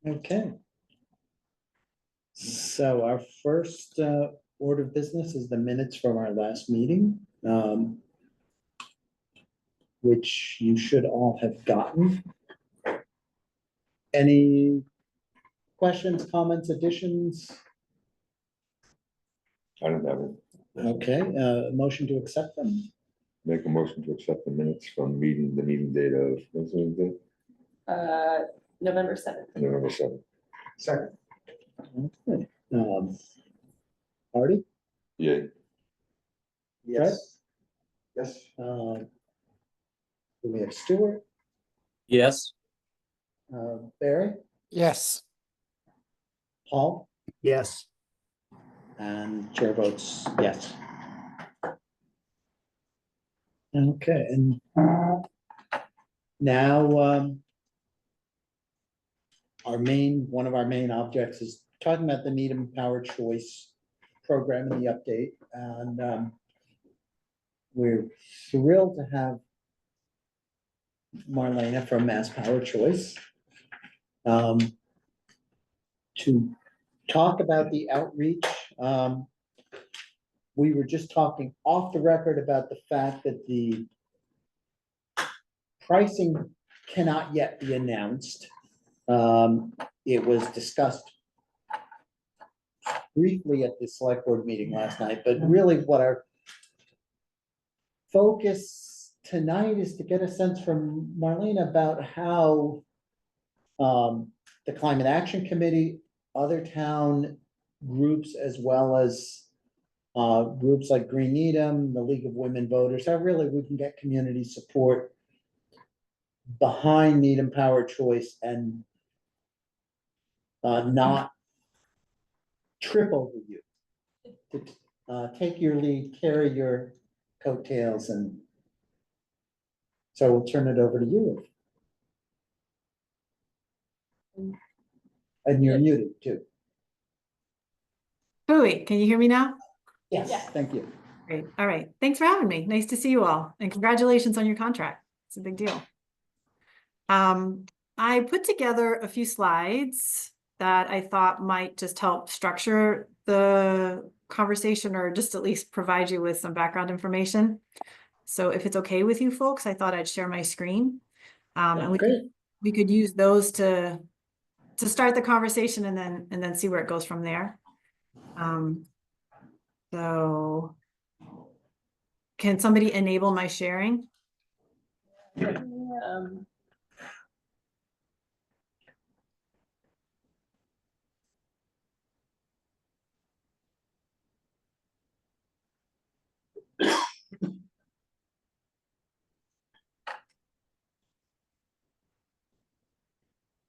Okay. So our first order of business is the minutes from our last meeting, which you should all have gotten. Any questions, comments, additions? I don't have it. Okay, motion to accept them? Make a motion to accept the minutes from the meeting date of, what's the date? November 7th. November 7th. Second. Okay. Artie? Yeah, Yes. Yes. Do we have Stuart? Yes. Barry? Yes. Paul? Yes. And chair votes yes. Okay, and now, one of our main objects is talking about the Needham Power Choice program and the update, and we're thrilled to have Marlena from Mass Power Choice to talk about the outreach. We were just talking off the record about the fact that the pricing cannot yet be announced. It was discussed briefly at the select board meeting last night, but really what our focus tonight is to get a sense from Marlena about how the Climate Action Committee, other town groups, as well as groups like Green Needham, the League of Women Voters, how really we can get community support behind Needham Power Choice and not trip over you. To take your lead, carry your coattails, and so we'll turn it over to you. And you're muted too. Hooey, can you hear me now? Yes, Yeah. thank you. Great. All right. Thanks for having me. Nice to see you all. And congratulations on your contract. It's a big deal. I put together a few slides that I thought might just help structure the conversation, or just at least provide you with some background information. So if it's okay with you folks, I thought I'd share my screen. And Great. we could use those to start the conversation and then see where it goes from there. So can somebody enable my sharing?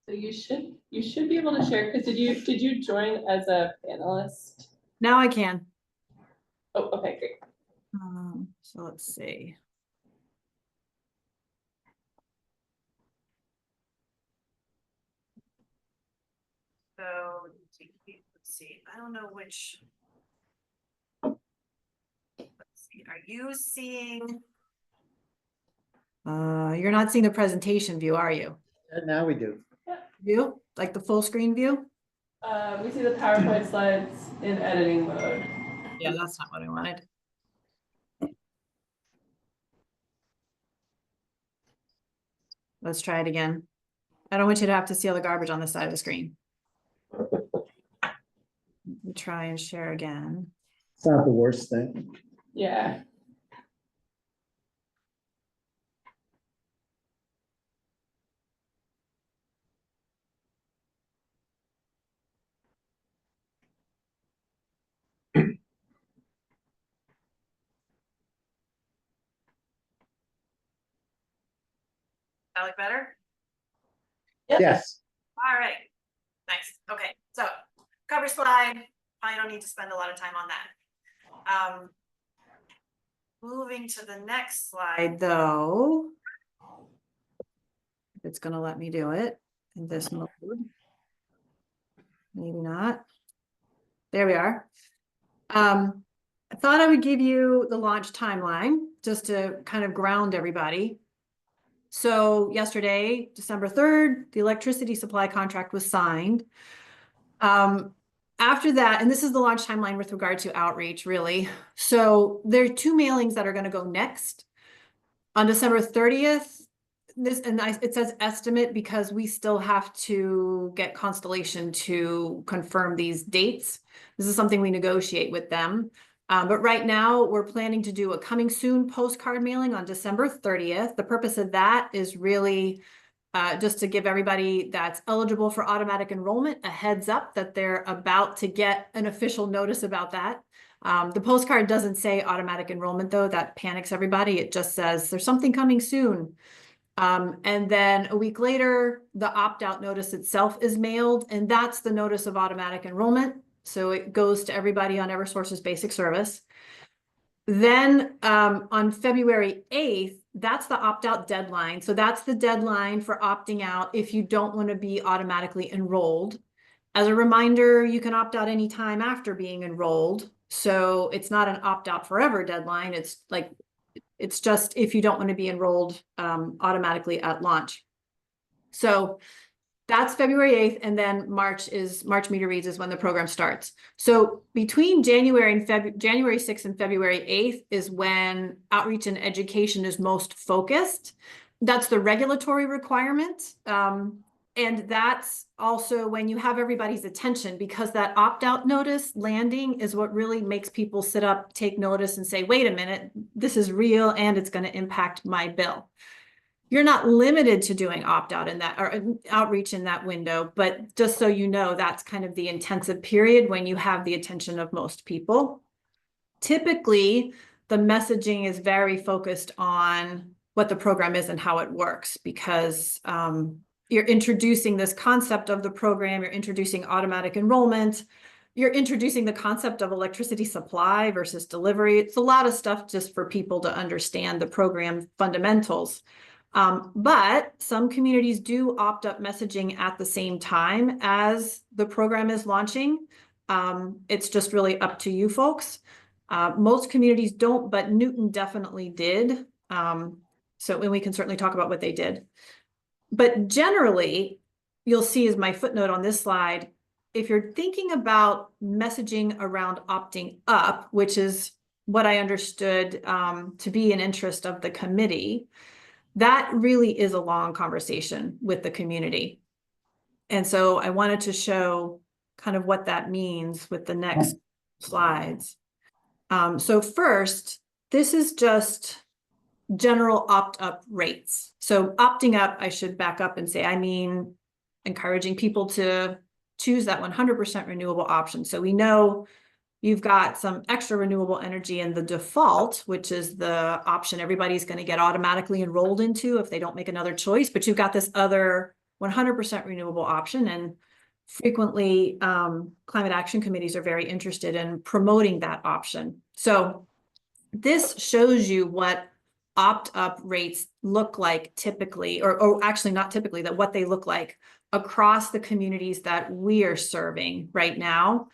So you should be able to share, because did you join as a panelist? Now I can. Oh, okay, great. So let's see. So let's see. I don't know which. Let's see. Are you seeing? You're not seeing the presentation view, are you? And now we do. View, like the full screen view? We see the PowerPoint slides in editing mode. Yeah, that's not what I wanted. Let's try it again. I don't want you to have to see all the garbage on the side of the screen. Let me try and share again. It's not the worst thing. Yeah. That look better? Yep. Yes. All right. Nice. Okay. So cover slide. I don't need to spend a lot of time on that. Moving to the next slide though. If it's going to let me do it in this mode. Maybe not. There we are. I thought I would give you the launch timeline just to kind of ground everybody. So yesterday, December 3rd, the electricity supply contract was signed. After that, and this is the launch timeline with regard to outreach, really. So there are 2 mailings that are going to go next. On December 30th, it says estimate because we still have to get Constellation to confirm these dates. This is something we negotiate with them. But right now we're planning to do a coming soon postcard mailing on December 30th. The purpose of that is really just to give everybody that's eligible for automatic enrollment a heads up that they're about to get an official notice about that. The postcard doesn't say automatic enrollment though, that panics everybody. It just says there's something coming soon. And then a week later, the opt-out notice itself is mailed, and that's the notice of automatic enrollment. So it goes to everybody on Eversource's basic service. Then on February 8th, that's the opt-out deadline. So that's the deadline for opting out if you don't want to be automatically enrolled. As a reminder, you can opt out anytime after being enrolled. So it's not an opt-out forever deadline. It's just if you don't want to be enrolled automatically at launch. So that's February 8th, and then March Meter Reads is when the program starts. So between January 6th and February 8th is when outreach and education is most focused. That's the regulatory requirement. And that's also when you have everybody's attention, because that opt-out notice landing is what really makes people sit up, take notice and say, wait a minute, this is real and it's going to impact my bill. You're not limited to doing opt-out in that or outreach in that window, but just so you know, that's kind of the intensive period when you have the attention of most people. Typically, the messaging is very focused on what the program is and how it works, because you're introducing this concept of the program, you're introducing automatic enrollment, you're introducing the concept of electricity supply versus delivery. It's a lot of stuff just for people to understand the program fundamentals. But some communities do opt up messaging at the same time as the program is launching. It's just really up to you folks. Most communities don't, but Newton definitely did. So and we can certainly talk about what they did. But generally, you'll see as my footnote on this slide, if you're thinking about messaging around opting up, which is what I understood to be an interest of the committee, that really is a long conversation with the community. And so I wanted to show kind of what that means with the next slides. So first, this is just general opt-up rates. So opting up, I should back up and say, I mean, encouraging people to choose that 100% renewable option. So we know you've got some extra renewable energy in the default, which is the option everybody's going to get automatically enrolled into if they don't make another choice, but you've got this other 100% renewable option. And frequently climate action committees are very interested in promoting that option. So this shows you what opt-up rates look like typically, or actually not typically, that what they look like across the communities that we are serving right now.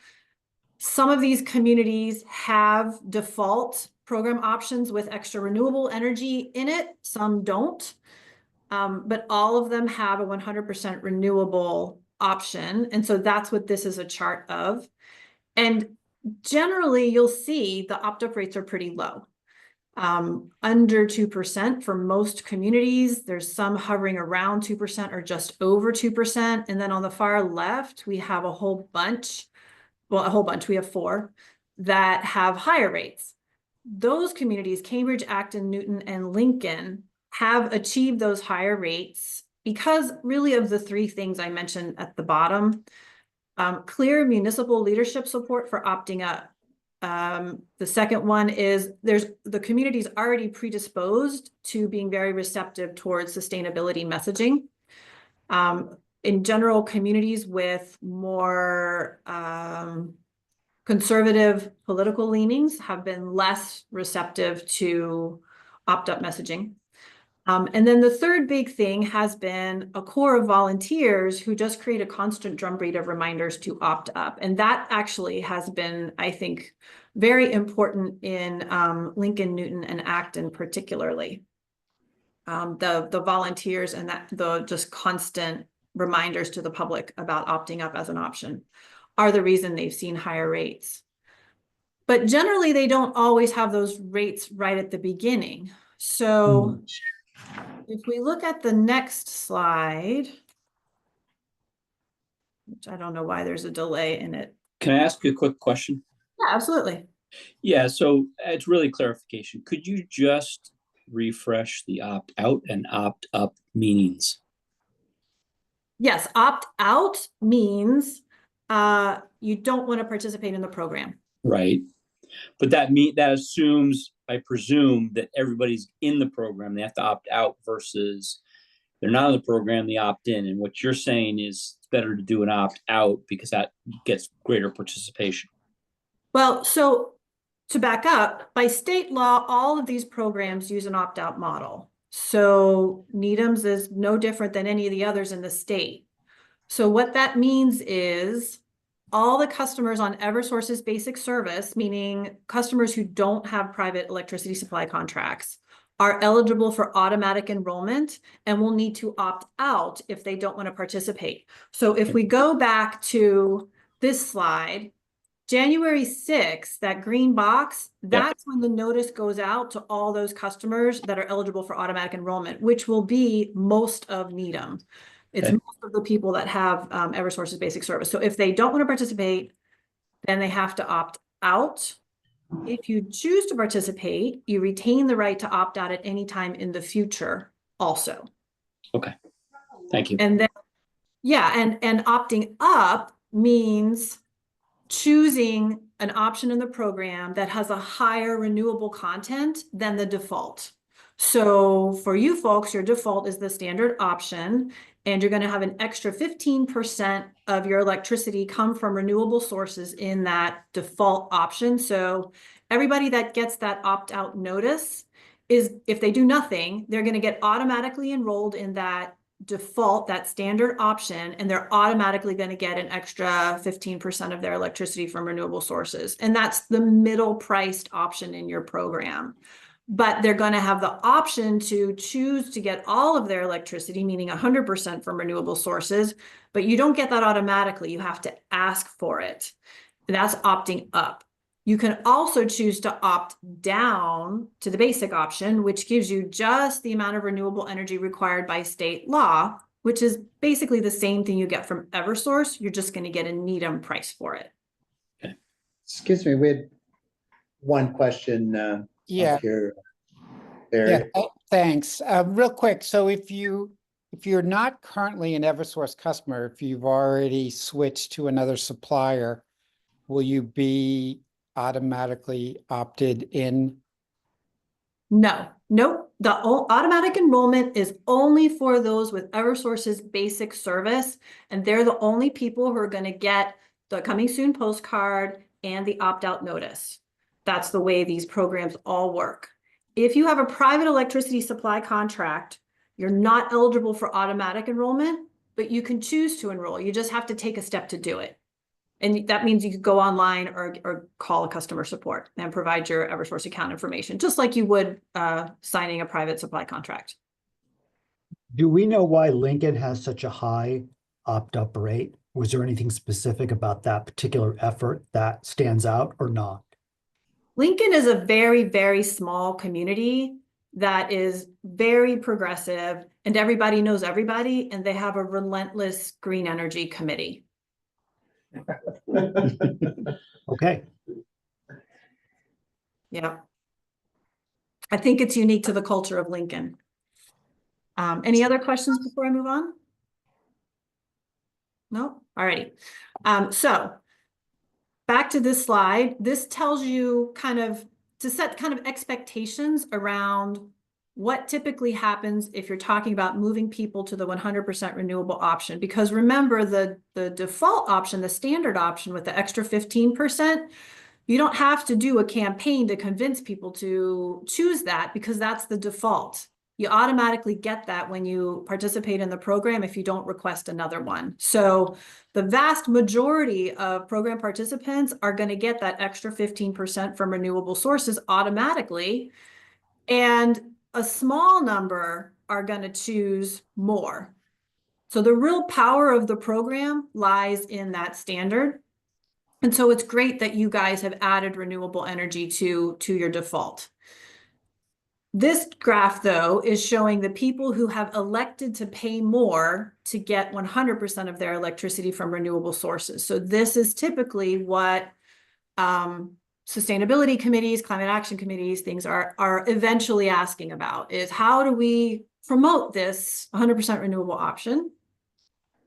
Some of these communities have default program options with extra renewable energy in it. Some don't, but all of them have a 100% renewable option. And so that's what this is a chart of. And generally, you'll see the opt-up rates are pretty low. Under 2% for most communities. There's some hovering around 2% or just over 2%. And then on the far left, we have a whole bunch. Well, a whole bunch. We have 4 that have higher rates. Those communities, Cambridge, Acton, Newton, and Lincoln, have achieved those higher rates because really of the 3 things I mentioned at the bottom. Clear municipal leadership support for opting up. The second one is the community's already predisposed to being very receptive towards sustainability messaging. In general, communities with more conservative political leanings have been less receptive to opt-up messaging. And then the third big thing has been a core of volunteers who just create a constant drumbeat of reminders to opt up. And that actually has been, I think, very important in Lincoln, Newton, and Acton particularly. the volunteers and that the just constant reminders to the public about opting up as an option are the reason they've seen higher rates. But generally, they don't always have those rates right at the beginning. So if we look at the next slide, which I don't know why there's a delay in it. Can I ask you a quick question? Yeah, absolutely. Yeah, so it's really clarification. Could you just refresh the opt out and opt up meanings? Yes, opt out means you don't want to participate in the program. Right. But that assumes, I presume, that everybody's in the program. They have to opt out versus they're not in the program, they opt in. And what you're saying is it's better to do an opt out because that gets greater participation. Well, so to back up, by state law, all of these programs use an opt-out model. So Needham's is no different than any of the others in the state. So what that means is all the customers on Eversource's basic service, meaning customers who don't have private electricity supply contracts, are eligible for automatic enrollment and will need to opt out if they don't want to participate. So if we go back to this slide, January 6th, that green box, that's when the notice goes out to all those customers that are eligible for automatic enrollment, which will be most of Needham. It's most of the people that have Eversource's basic service. So if they don't want to participate, then they have to opt out. If you choose to participate, you retain the right to opt out at any time in the future also. Okay, thank you. And then, yeah, and opting up means choosing an option in the program that has a higher renewable content than the default. So for you folks, your default is the standard option, and you're going to have an extra 15% of your electricity come from renewable sources in that default option. So everybody that gets that opt-out notice is, if they do nothing, they're going to get automatically enrolled in that default, that standard option, and they're automatically going to get an extra 15% of their electricity from renewable sources. And that's the middle priced option in your program. But they're going to have the option to choose to get all of their electricity, meaning 100% from renewable sources, but you don't get that automatically. You have to ask for it. That's opting up. You can also choose to opt down to the basic option, which gives you just the amount of renewable energy required by state law, which is basically the same thing you get from Eversource. You're just going to get a Needham price for it. Okay. Excuse me, we had one question. Yeah. Up here. Yeah, Barry. thanks. Real quick, so if you're not currently an Eversource customer, if you've already switched to another supplier, will you be automatically opted in? No, nope. The automatic enrollment is only for those with Eversource's basic service, and they're the only people who are going to get the coming soon postcard and the opt-out notice. That's the way these programs all work. If you have a private electricity supply contract, you're not eligible for automatic enrollment, but you can choose to enroll. You just have to take a step to do it. And that means you could go online or call a customer support and provide your Eversource account information, just like you would signing a private supply contract. Do we know why Lincoln has such a high opt-up rate? Was there anything specific about that particular effort that stands out or not? Lincoln is a very, very small community that is very progressive, and everybody knows everybody, and they have a relentless green energy committee. Okay. Yeah. I think it's unique to the culture of Lincoln. Any other questions before I move on? No? All righty. So back to this slide, this tells you kind of to set kind of expectations around what typically happens if you're talking about moving people to the 100% renewable option. Because remember, the default option, the standard option with the extra 15%, you don't have to do a campaign to convince people to choose that because that's the default. You automatically get that when you participate in the program if you don't request another one. So the vast majority of program participants are going to get that extra 15% from renewable sources automatically. And a small number are gonna choose more. So the real power of the program lies in that standard. And so it's great that you guys have added renewable energy to your default. This graph, though, is showing the people who have elected to pay more to get 100% of their electricity from renewable sources. So this is typically what sustainability committees, climate action committees, things are eventually asking about, is how do we promote this 100% renewable option?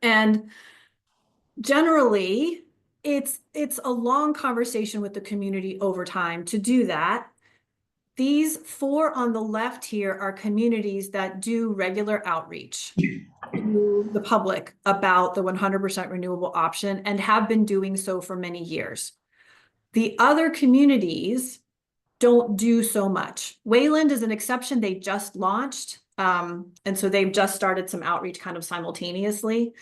And generally, it's a long conversation with the community over time to do that. These 4 on the left here are communities that do regular outreach to the public about the 100% renewable option and have been doing so for many years. The other communities don't do so much. Wayland is an exception. They just launched. And so they've just started some outreach kind of simultaneously.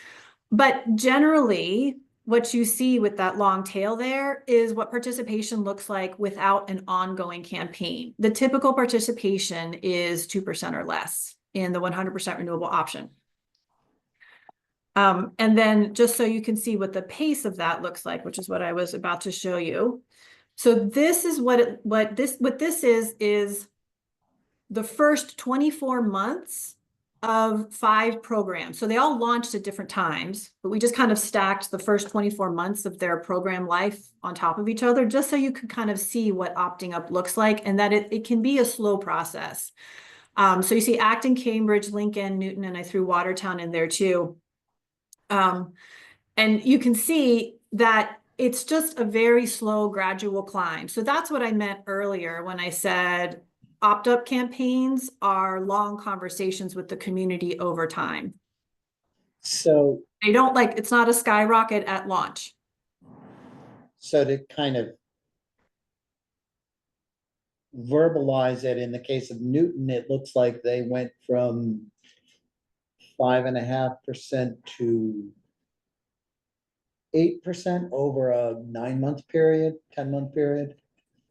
But generally, what you see with that long tail there is what participation looks like without an ongoing campaign. The typical participation is 2% or less in the 100% renewable option. And then just so you can see what the pace of that looks like, which is what I was about to show you. So this is what this is the first 24 months of 5 programs. So they all launched at different times, but we just kind of stacked the first 24 months of their program life on top of each other, just so you could kind of see what opting up looks like, and that it can be a slow process. So you see Acton, Cambridge, Lincoln, Newton, and I threw Watertown in there too. And you can see that it's just a very slow, gradual climb. So that's what I meant earlier when I said opt-up campaigns are long conversations with the community over time. So, They don't it's not a skyrocket at launch. so to kind of verbalize it, in the case of Newton, it looks like they went from 5.5% to 8% over a 9-month period, 10-month period.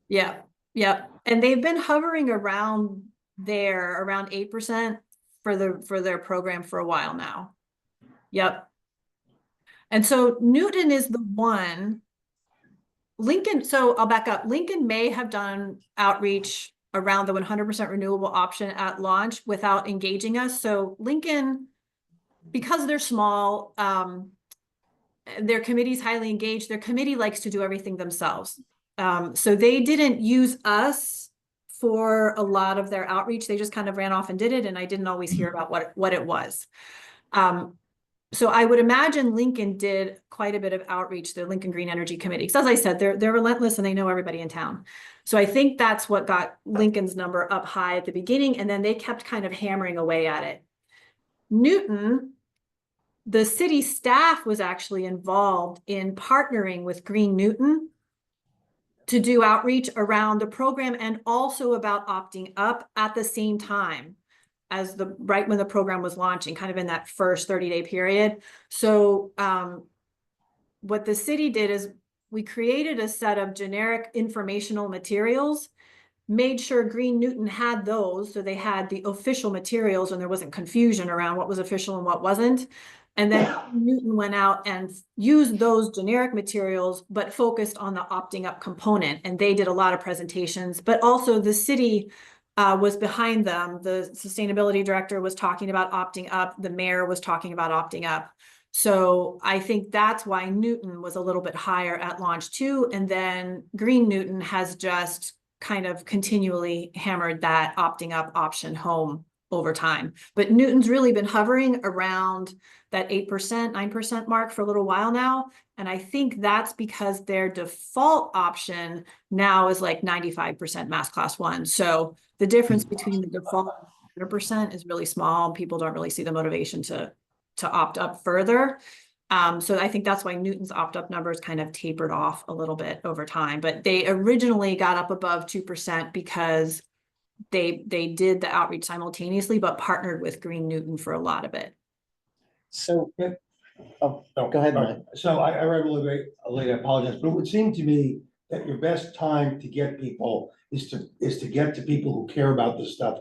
Yeah, yeah. And they've been hovering around 8% for their program for a while now. Yep. And so Newton is the one. Lincoln, so I'll back up. Lincoln may have done outreach around the 100% renewable option at launch without engaging us. So Lincoln, because they're small, their committee's highly engaged. Their committee likes to do everything themselves. So they didn't use us for a lot of their outreach. They just kind of ran off and did it. And I didn't always hear about what it was. So I would imagine Lincoln did quite a bit of outreach, the Lincoln Green Energy Committee. Because as I said, they're relentless and they know everybody in town. So I think that's what got Lincoln's number up high at the beginning. And then they kept kind of hammering away at it. Newton, the city staff was actually involved in partnering with Green Newton to do outreach around the program and also about opting up at the same time as right when the program was launching, kind of in that first 30-day period. So what the city did is we created a set of generic informational materials, made sure Green Newton had those, so they had the official materials and there wasn't confusion around what was official and what wasn't. And then Newton went out and used those generic materials, but focused on the opting up component. And they did a lot of presentations, but also the city was behind them. The sustainability director was talking about opting up. The mayor was talking about opting up. So I think that's why Newton was a little bit higher at launch too. And then Green Newton has just kind of continually hammered that opting up option home over time. But Newton's really been hovering around that 8%, 9% mark for a little while now. And I think that's because their default option now is like 95% mass class 1. So the difference between the default and 100% is really small. People don't really see the motivation to opt up further. So I think that's why Newton's opt-up numbers kind of tapered off a little bit over time. But they originally got up above 2% because they did the outreach simultaneously, but partnered with Green Newton for a lot of it. So, go ahead, Mike. So I read a little bit late, I apologize, but it would seem to me that your best time to get people is to get to people who care about this stuff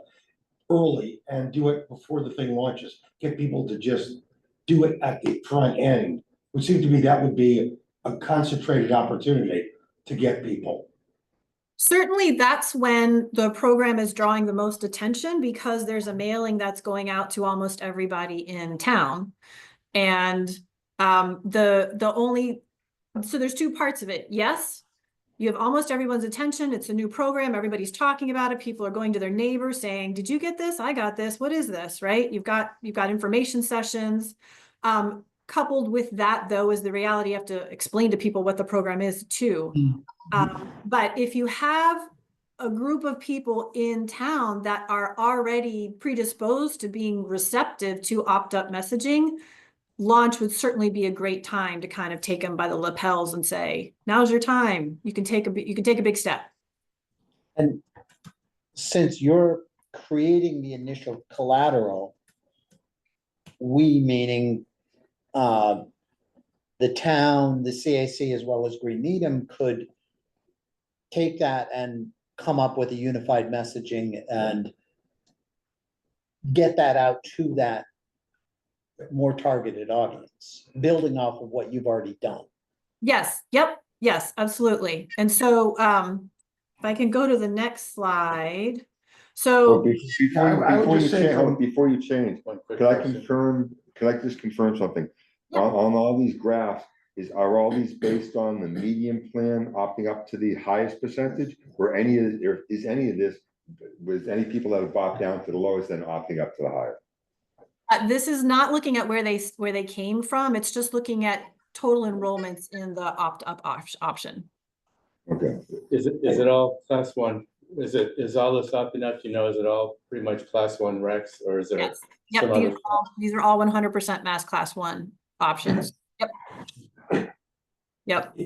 early and do it before the thing launches. Get people to just do it at the front end. Would seem to me that would be a concentrated opportunity to get people. Certainly, that's when the program is drawing the most attention because there's a mailing that's going out to almost everybody in town. And the only, so there's two parts of it. Yes, you have almost everyone's attention. It's a new program. Everybody's talking about it. People are going to their neighbors saying, did you get this? I got this. What is this? Right? You've got information sessions. Coupled with that, though, is the reality you have to explain to people what the program is too. But if you have a group of people in town that are already predisposed to being receptive to opt-up messaging, launch would certainly be a great time to kind of take them by the lapels and say, now's your time. You can take a big step. And since you're creating the initial collateral, we meaning the town, the CAC, as well as Green Needham could take that and come up with a unified messaging and get that out to that more targeted audience, building off of what you've already done. Yes. Yep. Yes, absolutely. And so if I can go to the next slide. Well, So I would just say before you change, could I just confirm something? On all these graphs, are all these based on the median plan opting up to the highest percentage? Or is any of this, with any people that have opted down to the lowest then opting up to the higher? this is not looking at where they came from. It's just looking at total enrollments in the opt-up option. Okay. Is it all class one? Is all this opting up, is it all pretty much class one recs, or is there? Yes. Yep. some These are all 100% mass class one options. Yep. Yep.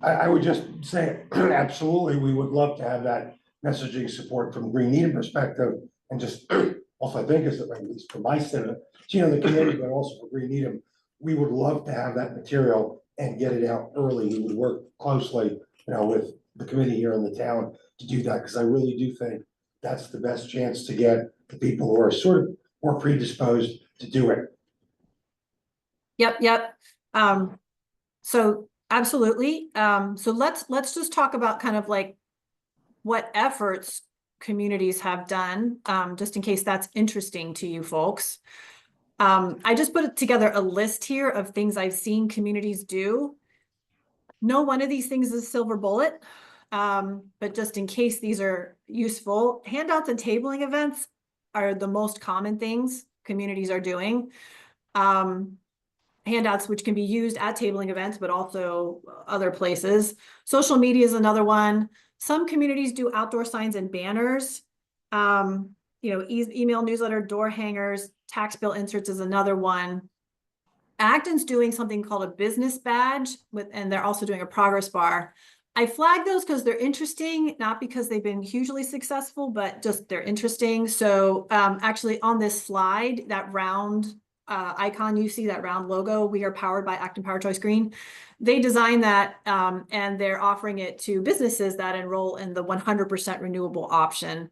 I would just say, absolutely, we would love to have that messaging support from Green Needham perspective. And just also, I think is that, at least for my senate, the committee, but also for Green Needham, we would love to have that material and get it out early. We would work closely, with the committee here in the town to do that, because I really do think that's the best chance to get the people who are sort of more predisposed to do it. Yep. So absolutely. So let's just talk about kind of like what efforts communities have done, just in case that's interesting to you folks. I just put together a list here of things I've seen communities do. No one of these things is a silver bullet, but just in case these are useful, handouts and tabling events are the most common things communities are doing. Handouts which can be used at tabling events, but also other places. Social media is another one. Some communities do outdoor signs and banners. Email newsletter, door hangers, tax bill inserts is another one. Acton's doing something called a business badge and they're also doing a progress bar. I flag those because they're interesting, not because they've been hugely successful, but just they're interesting. So actually on this slide, that round icon, you see that round logo, we are powered by Acton Power Choice Green. They designed that and they're offering it to businesses that enroll in the 100% renewable option.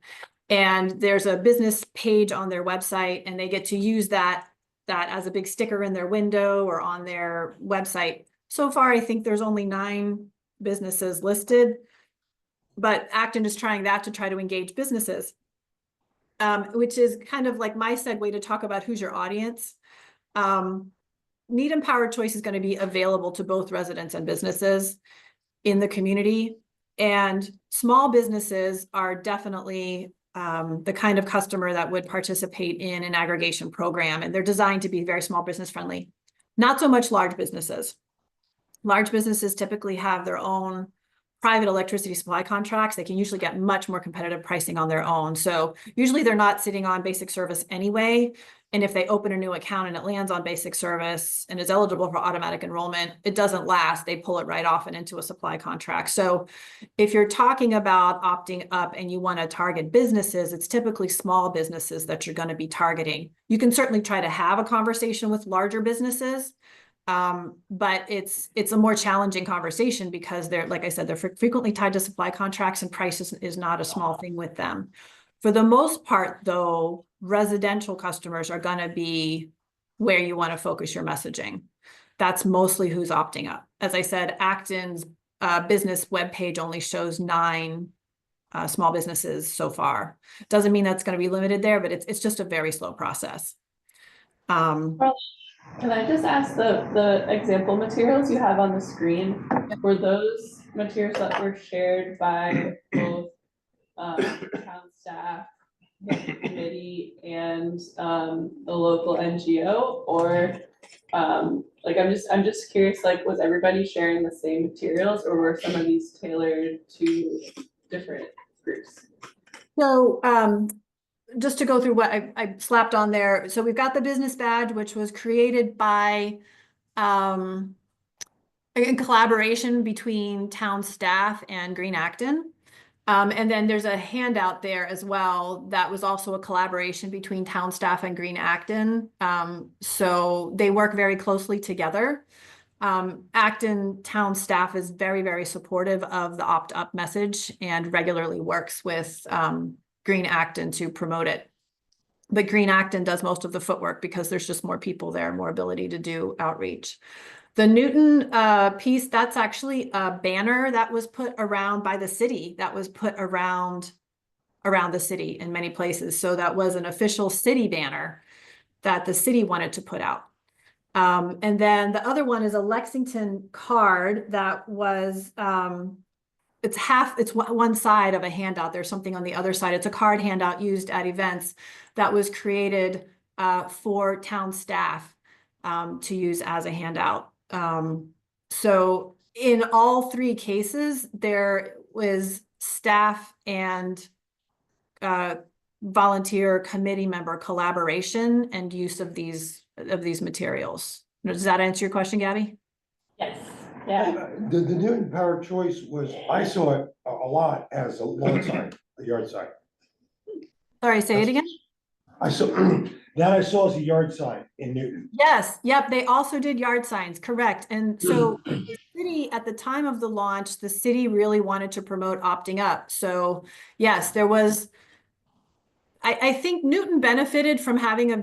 And there's a business page on their website and they get to use that as a big sticker in their window or on their website. So far, I think there's only 9 businesses listed, but Acton is trying that to try to engage businesses, which is kind of like my segue to talk about who's your audience. Needham Power Choice is going to be available to both residents and businesses in the community, and small businesses are definitely the kind of customer that would participate in an aggregation program, and they're designed to be very small business friendly. Not so much large businesses. Large businesses typically have their own private electricity supply contracts. They can usually get much more competitive pricing on their own. So usually they're not sitting on basic service anyway. And if they open a new account and it lands on basic service and is eligible for automatic enrollment, it doesn't last. They pull it right off and into a supply contract. So if you're talking about opting up and you want to target businesses, it's typically small businesses that you're going to be targeting. You can certainly try to have a conversation with larger businesses, but it's a more challenging conversation because they're, like I said, they're frequently tied to supply contracts and price is not a small thing with them. For the most part, though, residential customers are gonna be where you want to focus your messaging. That's mostly who's opting up. As I said, Acton's business webpage only shows 9 small businesses so far. Doesn't mean that's going to be limited there, but it's just a very slow process. Can I just ask the example materials you have on the screen, were those materials that were shared by both town staff, the committee, and the local NGO, or like I'm just curious, like, was everybody sharing the same materials, or were some of these tailored to different groups? So just to go through what I slapped on there. So we've got the business badge, which was created by in collaboration between town staff and Green Acton. And then there's a handout there as well that was also a collaboration between town staff and Green Acton. So they work very closely together. Acton town staff is very, very supportive of the opt-up message and regularly works with Green Acton to promote it. But Green Acton does most of the footwork because there's just more people there, more ability to do outreach. The Newton piece, that's actually a banner that was put around by the city, that was put around the city in many places. So that was an official city banner that the city wanted to put out. And then the other one is a Lexington card that was, it's one side of a handout. There's something on the other side. It's a card handout used at events that was created for town staff to use as a handout. So in all 3 cases, there was staff and volunteer committee member collaboration and use of these materials. Does that answer your question, Gabby? Yes. Yeah. The Newton Power Choice was, I saw it a lot as a lawn sign, a yard sign. Sorry, say it again? I saw, that I saw as a yard sign in Newton. Yes, yep, they also did yard signs, correct. And so the city, at the time of the launch, the city really wanted to promote opting up. So yes, there was, I think Newton benefited from having an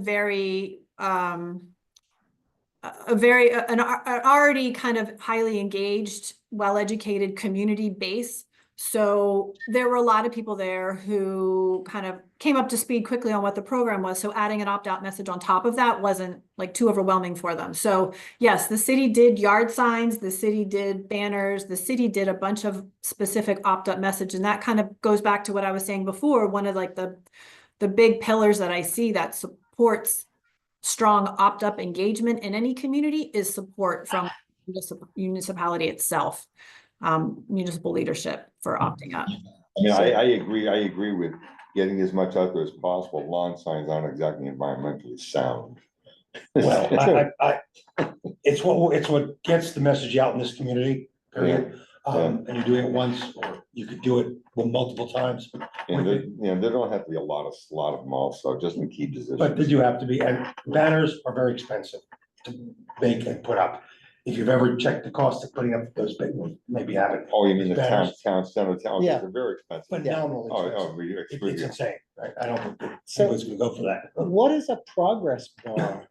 already kind of highly engaged, well-educated community base. So there were a lot of people there who kind of came up to speed quickly on what the program was. So adding an opt-out message on top of that wasn't like too overwhelming for them. So yes, the city did yard signs, the city did banners, the city did a bunch of specific opt-out message. And that kind of goes back to what I was saying before. One of like the big pillars that I see that supports strong opt-up engagement in any community is support from municipality itself, municipal leadership for opting up. I mean, I agree with getting as much out there as possible. Lawn signs aren't exactly environmentally sound. Well, it's what gets the message out in this community, period. And you're doing it once, or you could do it multiple times. And there don't have to be a lot of them also, just in key positions. But they do have to be, and banners are very expensive to make and put up. If you've ever checked the cost of putting up those big ones, maybe you haven't. Oh, you mean the town center, Yeah. they're very expensive. Phenomenally expensive. It's insane, right? I don't think that anyone's gonna go for that. What is a progress bar?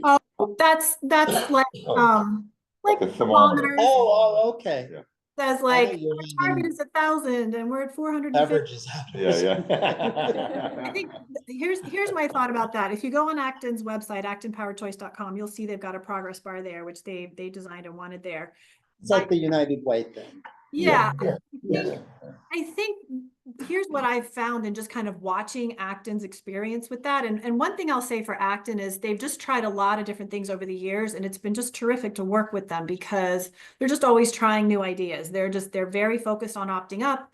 Oh, that's like The thermometer. kilometers. Oh, okay. Yeah. Says I like thought you were our target meaning is 1,000 and we're at 450. Beverages. Yeah. I think here's my thought about that. If you go on Acton's website, actonpowerchoice.com, you'll see they've got a progress bar there, which they designed and wanted there. It's like the United Way thing. Yeah, Yeah. I think here's what I've found in just kind of watching Acton's experience with that. And one thing I'll say for Acton is they've just tried a lot of different things over the years, and it's been just terrific to work with them because they're just always trying new ideas. They're very focused on opting up,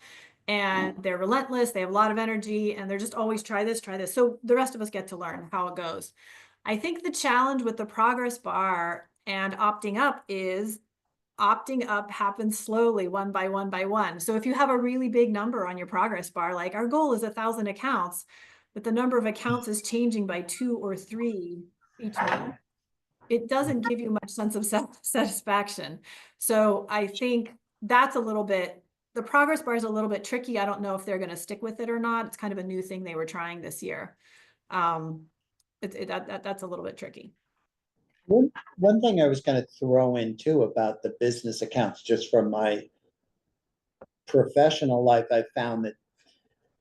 and they're relentless. They have a lot of energy, and they're just always try this. So the rest of us get to learn how it goes. I think the challenge with the progress bar and opting up is opting up happens slowly, one by one. So if you have a really big number on your progress bar, like our goal is 1,000 accounts, but the number of accounts is changing by 2 or 3 each month, it doesn't give you much sense of satisfaction. So I think that's a little bit, the progress bar is a little bit tricky. I don't know if they're going to stick with it or not. It's kind of a new thing they were trying this year. That's a little bit tricky. One thing I was gonna throw in too about the business accounts, just from my professional life, I found that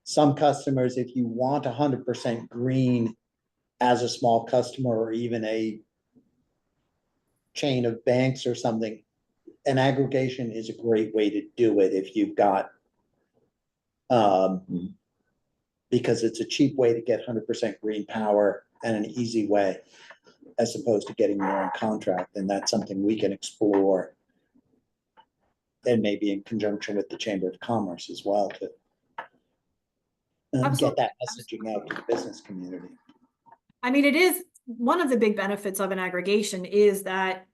some customers, if you want 100% green as a small customer or even a chain of banks or something, an aggregation is a great way to do it if you've got because it's a cheap way to get 100% green power and an easy way as opposed to getting your own contract. And that's something we can explore. And maybe in conjunction with the Chamber of Commerce as well to get that messaging out to the business community. I mean, it is one of the big benefits of an aggregation is that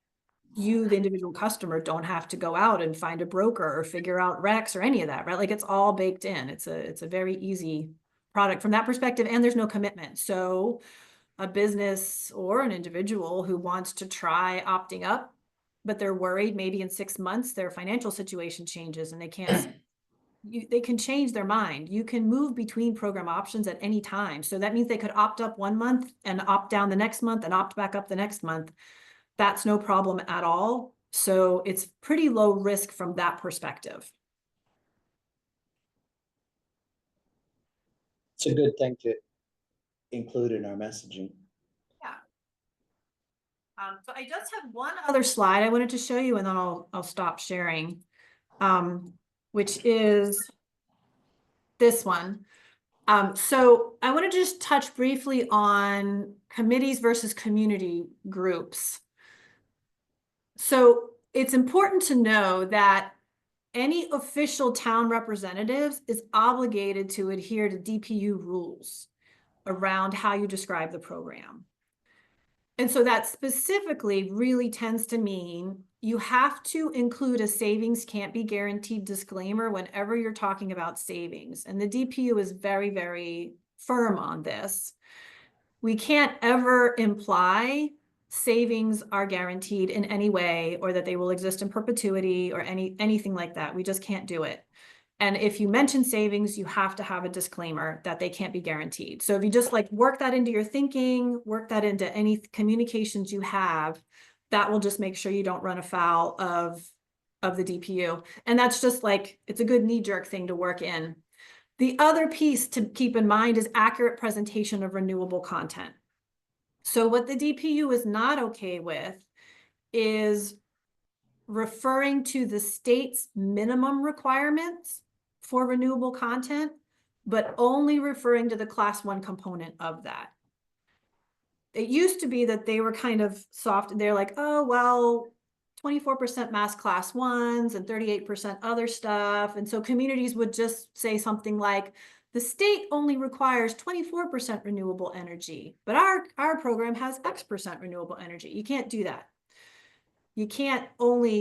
you, the individual customer, don't have to go out and find a broker or figure out Rex or any of that, right? Like it's all baked in. It's a very easy product from that perspective, and there's no commitment. So a business or an individual who wants to try opting up, but they're worried maybe in 6 months their financial situation changes and they can't, they can change their mind. You can move between program options at any time. So that means they could opt up 1 month and opt down the next month and opt back up the next month. That's no problem at all. So it's pretty low risk from that perspective. It's a good thing to include in our messaging. Yeah. So I just have one other slide I wanted to show you, and then I'll stop sharing, which is this one. So I want to just touch briefly on committees versus community groups. So it's important to know that any official town representatives is obligated to adhere to DPU rules around how you describe the program. And so that specifically really tends to mean you have to include a savings can't be guaranteed disclaimer whenever you're talking about savings. And the DPU is very, very firm on this. We can't ever imply savings are guaranteed in any way or that they will exist in perpetuity or anything like that. We just can't do it. And if you mention savings, you have to have a disclaimer that they can't be guaranteed. So if you just like work that into your thinking, work that into any communications you have, that will just make sure you don't run afoul of the DPU. And that's just like, it's a good knee-jerk thing to work in. The other piece to keep in mind is accurate presentation of renewable content. So what the DPU is not okay with is referring to the state's minimum requirements for renewable content, but only referring to the class 1 component of that. It used to be that they were kind of soft. They're like, oh, well, 24% mass class 1s and 38% other stuff. And so communities would just say something like, the state only requires 24% renewable energy, but our program has X% renewable energy. You can't do that. You can't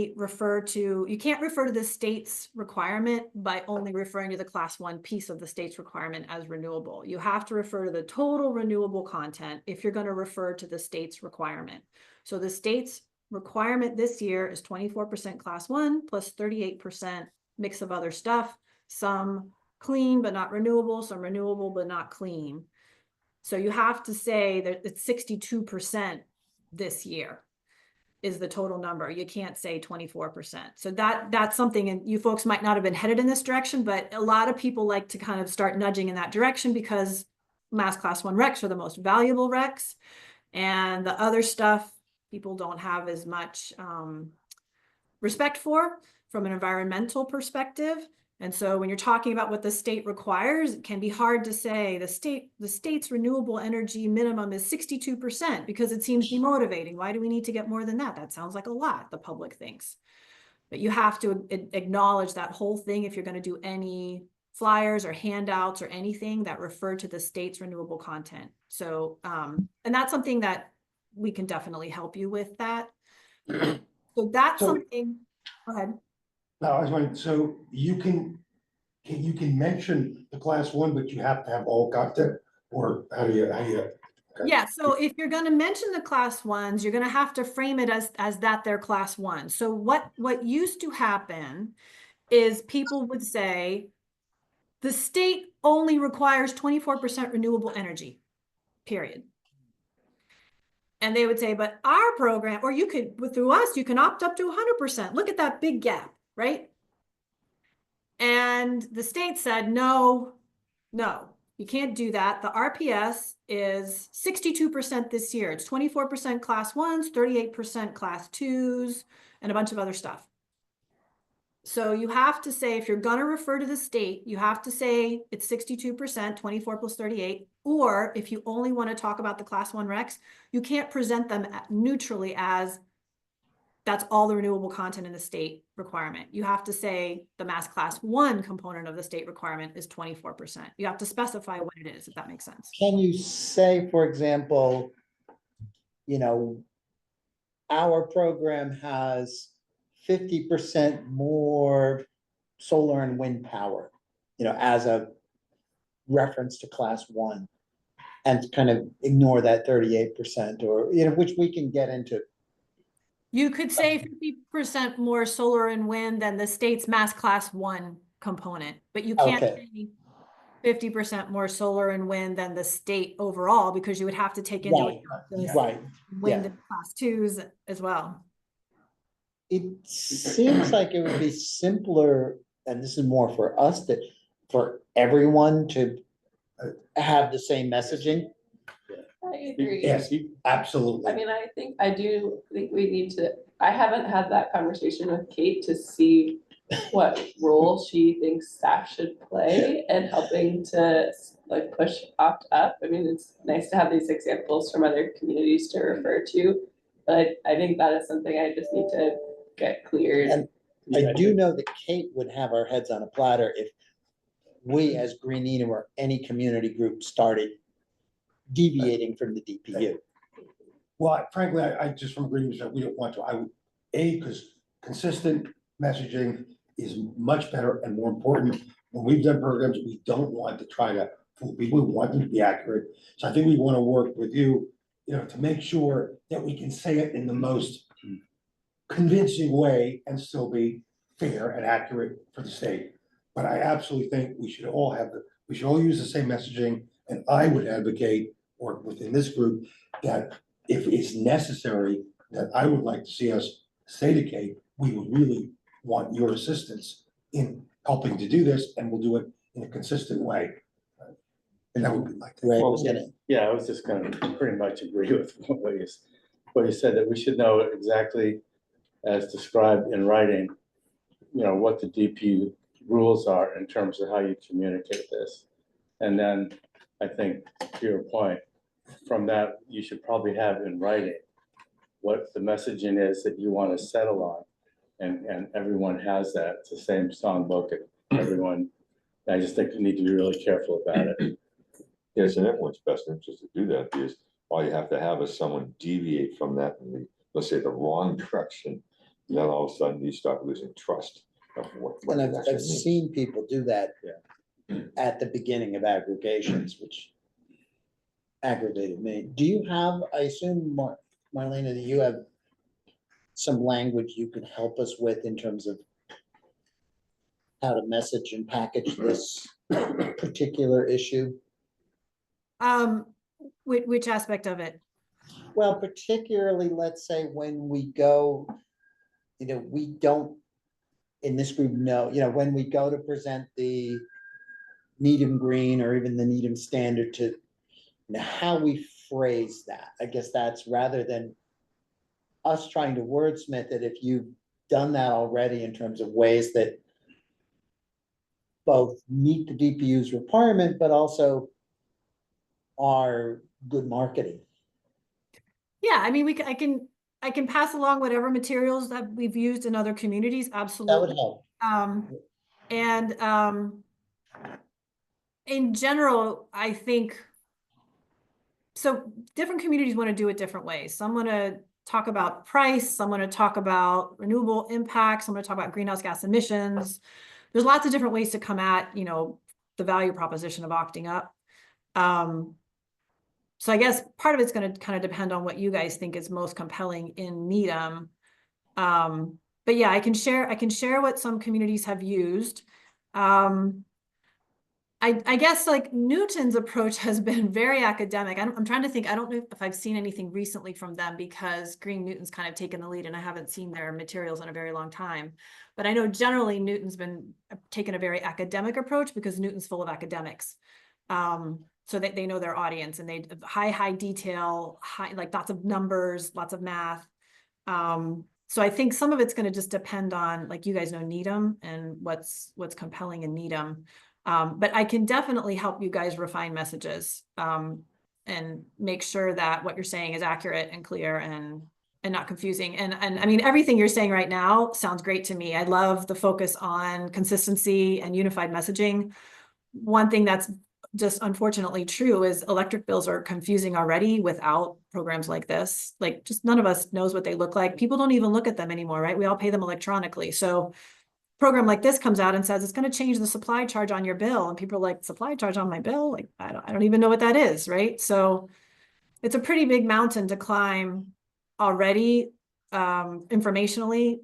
refer to the state's requirement by only referring to the class 1 piece of the state's requirement as renewable. You have to refer to the total renewable content if you're going to refer to the state's requirement. So the state's requirement this year is 24% class 1 plus 38% mix of other stuff, some clean but not renewable, some renewable but not clean. So you have to say that it's 62% this year is the total number. You can't say 24%. So that's something, and you folks might not have been headed in this direction, but a lot of people like to kind of start nudging in that direction because mass class 1 RECs are the most valuable RECs, and the other stuff people don't have as much respect for from an environmental perspective. And so when you're talking about what the state requires, it can be hard to say the state's renewable energy minimum is 62% because it seems demotivating. Why do we need to get more than that? That sounds like a lot, the public thinks. But you have to acknowledge that whole thing if you're going to do any flyers or handouts or anything that refer to the state's renewable content. So, and that's something that we can definitely help you with that. So that's something, go ahead. No, I was wondering, so you can mention the class 1, but you have to have all content, or how do you? Okay. Yeah, so if you're going to mention the class 1s, you're going to have to frame it as that they're class 1. So what used to happen is people would say, the state only requires 24% renewable energy. period. And they would say, but our program, or you could, through us, you can opt up to 100%. Look at that big gap, right? And the state said, no, you can't do that. The RPS is 62% this year. It's 24% class ones, 38% class twos, and a bunch of other stuff. So you have to say, if you're gonna refer to the state, you have to say it's 62%, 24 plus 38, or if you only want to talk about the class one recs, you can't present them neutrally as that's all the renewable content in the state requirement. You have to say the mass class one component of the state requirement is 24%. You have to specify what it is, if that makes sense. Can you say, for example, our program has 50% more solar and wind power, as a reference to class one, and kind of ignore that 38%, or, which we can get into. You could say 50% more solar and wind than the state's mass class one component, but you can't say 50% more solar and wind than the state overall, because you would have to take into account the wind and class twos as well. It seems like it would be simpler, and this is more for us, for everyone to have the same messaging. I agree. Yes, absolutely. I mean, I do think we need to, I haven't had that conversation with Kate to see what role she thinks staff should play in helping to like push opt up. I mean, it's nice to have these examples from other communities to refer to, but I think that is something I just need to get cleared. And I do know that Kate would have our heads on a platter if we as Green Needham or any community group started deviating from the DPU. Well, frankly, I just from Green Needham, we don't want to. Because consistent messaging is much better and more important. When we've done programs, we don't want to try to fool people. We want them to be accurate. So I think we want to work with you, to make sure that we can say it in the most convincing way and still be fair and accurate for the state. But I absolutely think we should all use the same messaging. And I would advocate, or within this group, that if it's necessary, that I would like to see us say to Kate, we would really want your assistance in helping to do this, and we'll do it in a consistent way. And that would be like. Yeah, I was just gonna pretty much agree with what you said, that we should know exactly as described in writing, what the DPU rules are in terms of how you communicate this. And then I think, to your point, from that, you should probably have in writing what the messaging is that you want to settle on. And everyone has that. It's the same songbook, and everyone, I just think you need to be really careful about it. Yes, in everyone's best interest to do that, because all you have to have is someone deviate from that in let's say the wrong direction. And then all of a sudden you start losing trust of what And it actually I've means. seen people do that at the beginning of aggregations, which aggravated me. Do you have, I assume, Marlena, that you have some language you could help us with in terms of how to message and package this particular issue? Which aspect of it? Well, particularly, let's say when we go, we don't, in this group, know, when we go to present the Needham Green or even the Needham Standard, to how we phrase that. I guess that's, rather than us trying to wordsmith it, if you've done that already in terms of ways that both meet the DPU's requirement, but also are good marketing. Yeah, I mean, I can pass along whatever materials that we've used in other communities, absolutely. That would help. In general, I think, so different communities want to do it different ways. Some want to talk about price, some want to talk about renewable impacts, some want to talk about greenhouse gas emissions. There's lots of different ways to come at, the value proposition of opting up. So I guess part of it's going to kind of depend on what you guys think is most compelling in Needham. But yeah, I can share what some communities have used. I guess like Newton's approach has been very academic. I'm trying to think, I don't know if I've seen anything recently from them because Green Newton's kind of taken the lead and I haven't seen their materials in a very long time. But I know generally Newton's been taking a very academic approach because Newton's full of academics. So that they know their audience and they high detail, like lots of numbers, lots of math. So I think some of it's going to just depend on, like, you guys know Needham and what's compelling in Needham. But I can definitely help you guys refine messages and make sure that what you're saying is accurate and clear and not confusing. And I mean, everything you're saying right now sounds great to me. I love the focus on consistency and unified messaging. One thing that's just unfortunately true is electric bills are confusing already without programs like this. Like, just none of us knows what they look like. People don't even look at them anymore, right? We all pay them electronically. So program like this comes out and says it's going to change the supply charge on your bill, and people are like, supply charge on my bill? Like, I don't even know what that is, right? So it's a pretty big mountain to climb already. Informationally,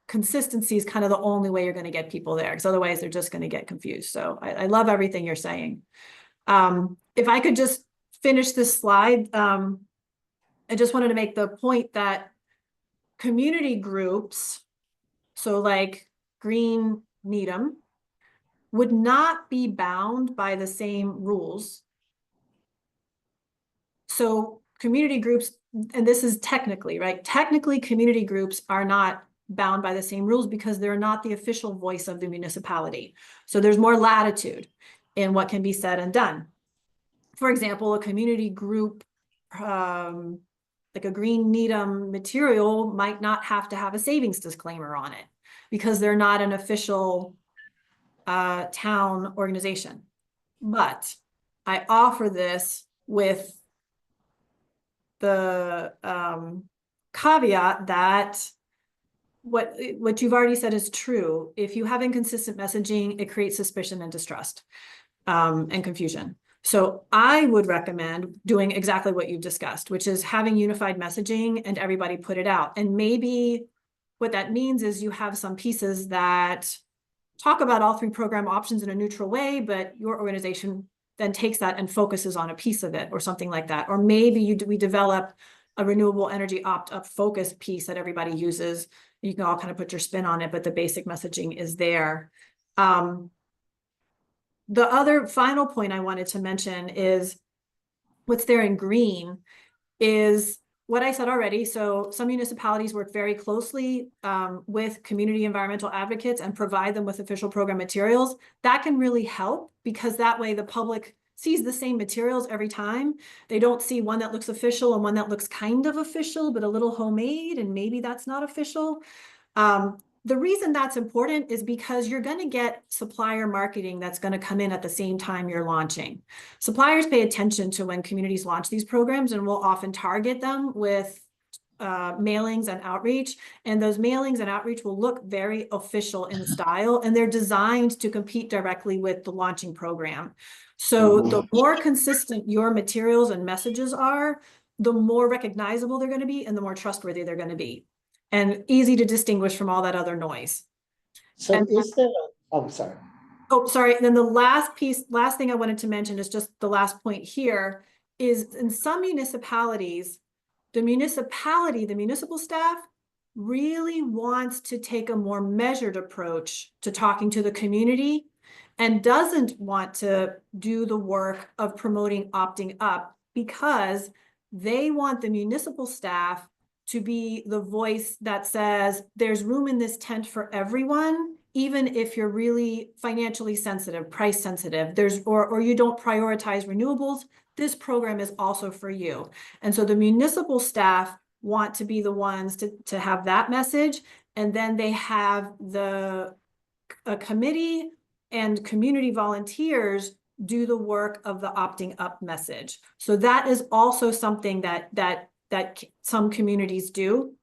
consistency is kind of the only way you're going to get people there, because otherwise they're just going to get confused. So I love everything you're saying. If I could just finish this slide, I just wanted to make the point that community groups, so like Green Needham, would not be bound by the same rules. So community groups, and this is technically, right? Technically, community groups are not bound by the same rules because they're not the official voice of the municipality. So there's more latitude in what can be said and done. For example, a community group, like a Green Needham material, might not have to have a savings disclaimer on it because they're not an official town organization. But I offer this with the caveat that what you've already said is true. If you have inconsistent messaging, it creates suspicion and distrust and confusion. So I would recommend doing exactly what you've discussed, which is having unified messaging and everybody put it out. And maybe what that means is you have some pieces that talk about all three program options in a neutral way, but your organization then takes that and focuses on a piece of it or something like that. Or maybe we develop a renewable energy opt-up focus piece that everybody uses. You can all kind of put your spin on it, but the basic messaging is there. The other final point I wanted to mention is what's there in green is what I said already. So some municipalities work very closely with community environmental advocates and provide them with official program materials. That can really help because that way the public sees the same materials every time. They don't see one that looks official and one that looks kind of official, but a little homemade, and maybe that's not official. The reason that's important is because you're going to get supplier marketing that's going to come in at the same time you're launching. Suppliers pay attention to when communities launch these programs and will often target them with mailings and outreach. And those mailings and outreach will look very official in style, and they're designed to compete directly with the launching program. So the more consistent your materials and messages are, the more recognizable they're going to be and the more trustworthy they're going to be, and easy to distinguish from all that other noise. So And is there, oh, sorry. Oh, sorry. And then the last thing I wanted to mention is just the last point here is in some municipalities, the municipal staff really wants to take a more measured approach to talking to the community and doesn't want to do the work of promoting opting up because they want the municipal staff to be the voice that says there's room in this tent for everyone, even if you're really financially sensitive, price sensitive, or you don't prioritize renewables, this program is also for you. And so the municipal staff want to be the ones to have that message. And then they have a committee and community volunteers do the work of the opting up message. So that is also something that some communities do.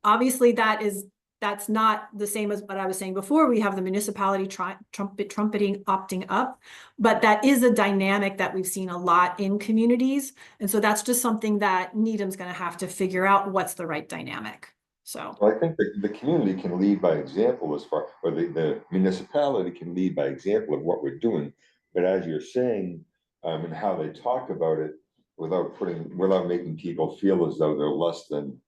Obviously, that's not the same as what I was saying before. We have the municipality trumpeting opting up, but that is a dynamic that we've seen a lot in communities. And so that's just something that Needham's going to have to figure out what's the right dynamic. So, Well, I think the community can lead by example as far, or the municipality can lead by example of what we're doing. But as you're saying, and how they talk about it, without making people feel as though they're less than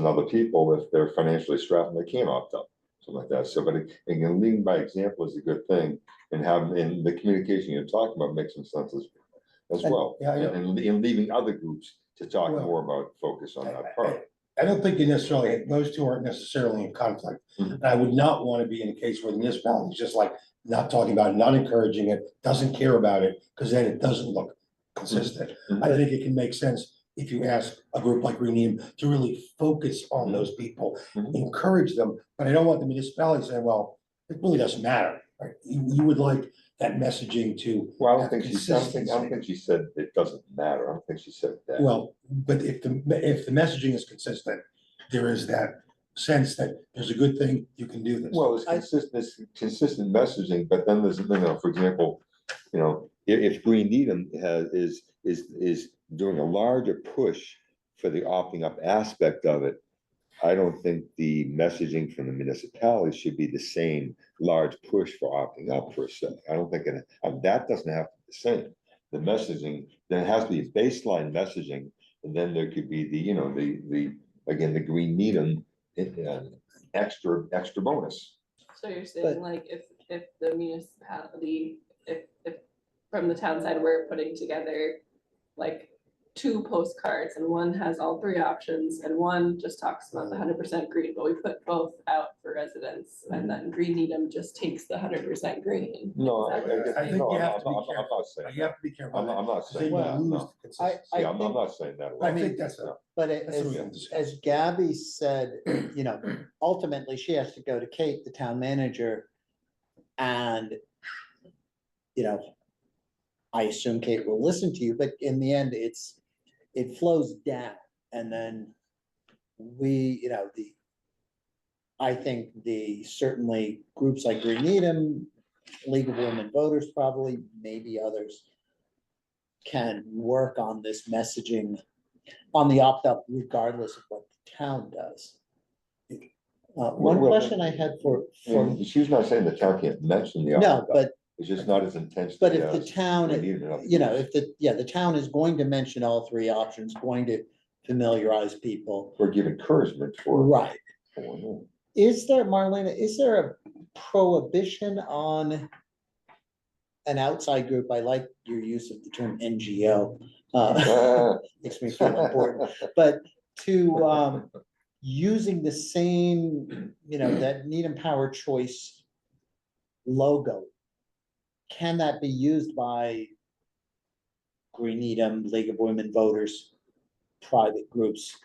other people if they're financially strapped and they can't opt out, something like that. So, but again, leading by example is a good thing, and the communication you're talking about makes some sense as well. Yeah, I know. And leaving other groups to talk Well, more about, focus on that part. I don't think you necessarily, those two aren't necessarily in conflict. Mhm. And I would not want to be in a case where the municipality is just like not talking about it, not encouraging it, doesn't care about it, because then it doesn't look consistent. Mhm. I think it can make sense if you ask a group like Green Needham to really focus on those people, Mhm. encourage them, but I don't want the municipality saying, well, it really doesn't matter. Right? You would like that messaging to. Well, I don't have think I don't consistency. think she said it doesn't matter. I don't think she said that. Well, but if the messaging is consistent, there is that sense that there's a good thing, you can do this. Well, it's consistent messaging, but then there's, for example, if Green Needham is doing a larger push for the opting up aspect of it, I don't think the messaging from the municipality should be the same large push for opting up per se. I don't think that doesn't have to be the same. The messaging, there has to be a baseline messaging, and then there could be the Green Needham extra bonus. So you're saying like if the municipality, if from the town side, we're putting together like 2 postcards and one has all 3 options and one just talks about the 100% green, but we put both out for residents and then Green Needham just takes the 100% green. No, Is that what you're I think saying? you have to be I'm careful. not saying. You have to be careful. I'm not because then saying you that, lose no. the consistency. Yeah, I'm not saying that. at I all. think that's No. But That's what we have to discuss. as Gabby said, ultimately she has to go to Kate, the town manager. And, I assume Kate will listen to you, but in the end, it flows down. And then I think certainly groups like Green Needham, League of Women Voters, probably, maybe others, can work on this messaging on the opt-out regardless of what the town does. One Well, question I had for, She's not saying the town can't mention the. no, opt-out. but It's just not as intense. But if the town, We need enough if the town is going to mention all 3 options, going to familiarize people. Or give encouragement for. Right. For- Marlena, is there a prohibition on an outside group? I like your use of the term NGO. Makes me feel important, but to, using the same, that Needham Power Choice logo. Can that be used by Green Needham, League of Women Voters, private groups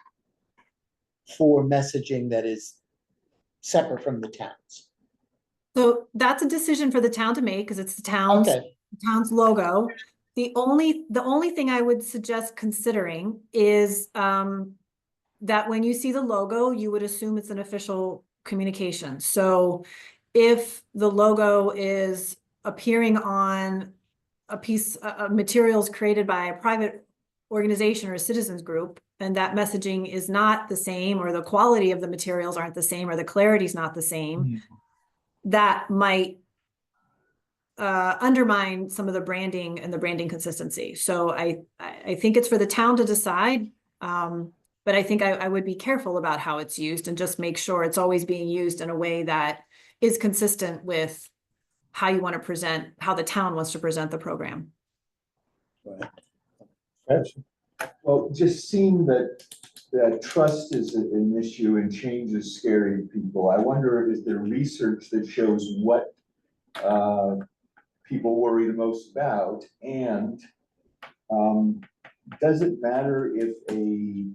for messaging that is separate from the towns? so that's a decision for the town to make because it's the Okay, town's logo. The only thing I would suggest considering is that when you see the logo, you would assume it's an official communication. So if the logo is appearing on a piece of materials created by a private organization or a citizens group, and that messaging is not the same, or the quality of the materials aren't the same, or the clarity is not the same, that might undermine some of the branding and the branding consistency. So I think it's for the town to decide. But I think I would be careful about how it's used and just make sure it's always being used in a way that is consistent with how you want to present, how the town wants to present the program. Well, just seeing that trust is an issue and change is scary to people. I wonder, is there research that shows what people worry the most about? And does it matter if a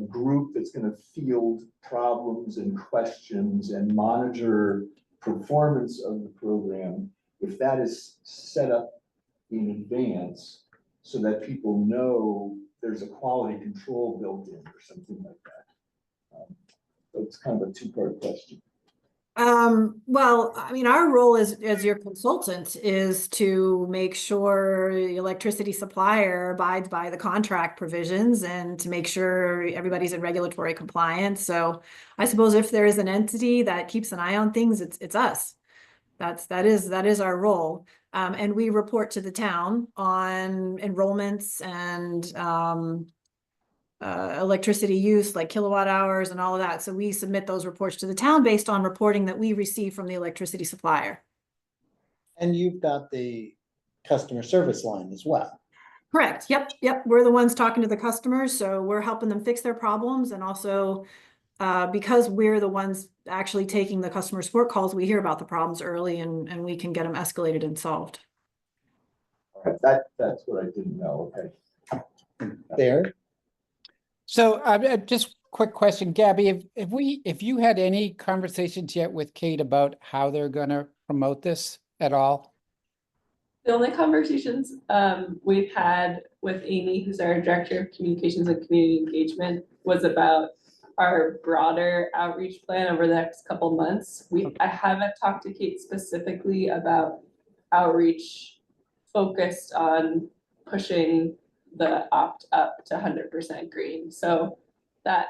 group that's going to field problems and questions and monitor performance of the program, if that is set up in advance so that people know there's a quality control built in or something like that? So it's kind of a 2-part question. Well, I mean, our role as your consultant is to make sure the electricity supplier abides by the contract provisions and to make sure everybody's in regulatory compliance. So I suppose if there is an entity that keeps an eye on things, it's us. That is our role. And we report to the town on enrollments and electricity use, like kilowatt hours and all of that. So we submit those reports to the town based on reporting that we receive from the electricity supplier. And you've got the customer service line as well. Correct. Yep. We're the ones talking to the customers, so we're helping them fix their problems, and also because we're the ones actually taking the customer support calls, we hear about the problems early and we can get them escalated and solved. All right, that's what I didn't know, okay. There, So just quick question, Gabby, if you had any conversations yet with Kate about how they're gonna promote this at all? The only conversations we've had with Amy, who's our Director of Communications and Community Engagement, was about our broader outreach plan over the next couple months. I haven't talked to Kate specifically about outreach focused on pushing the opt up to 100% green. So that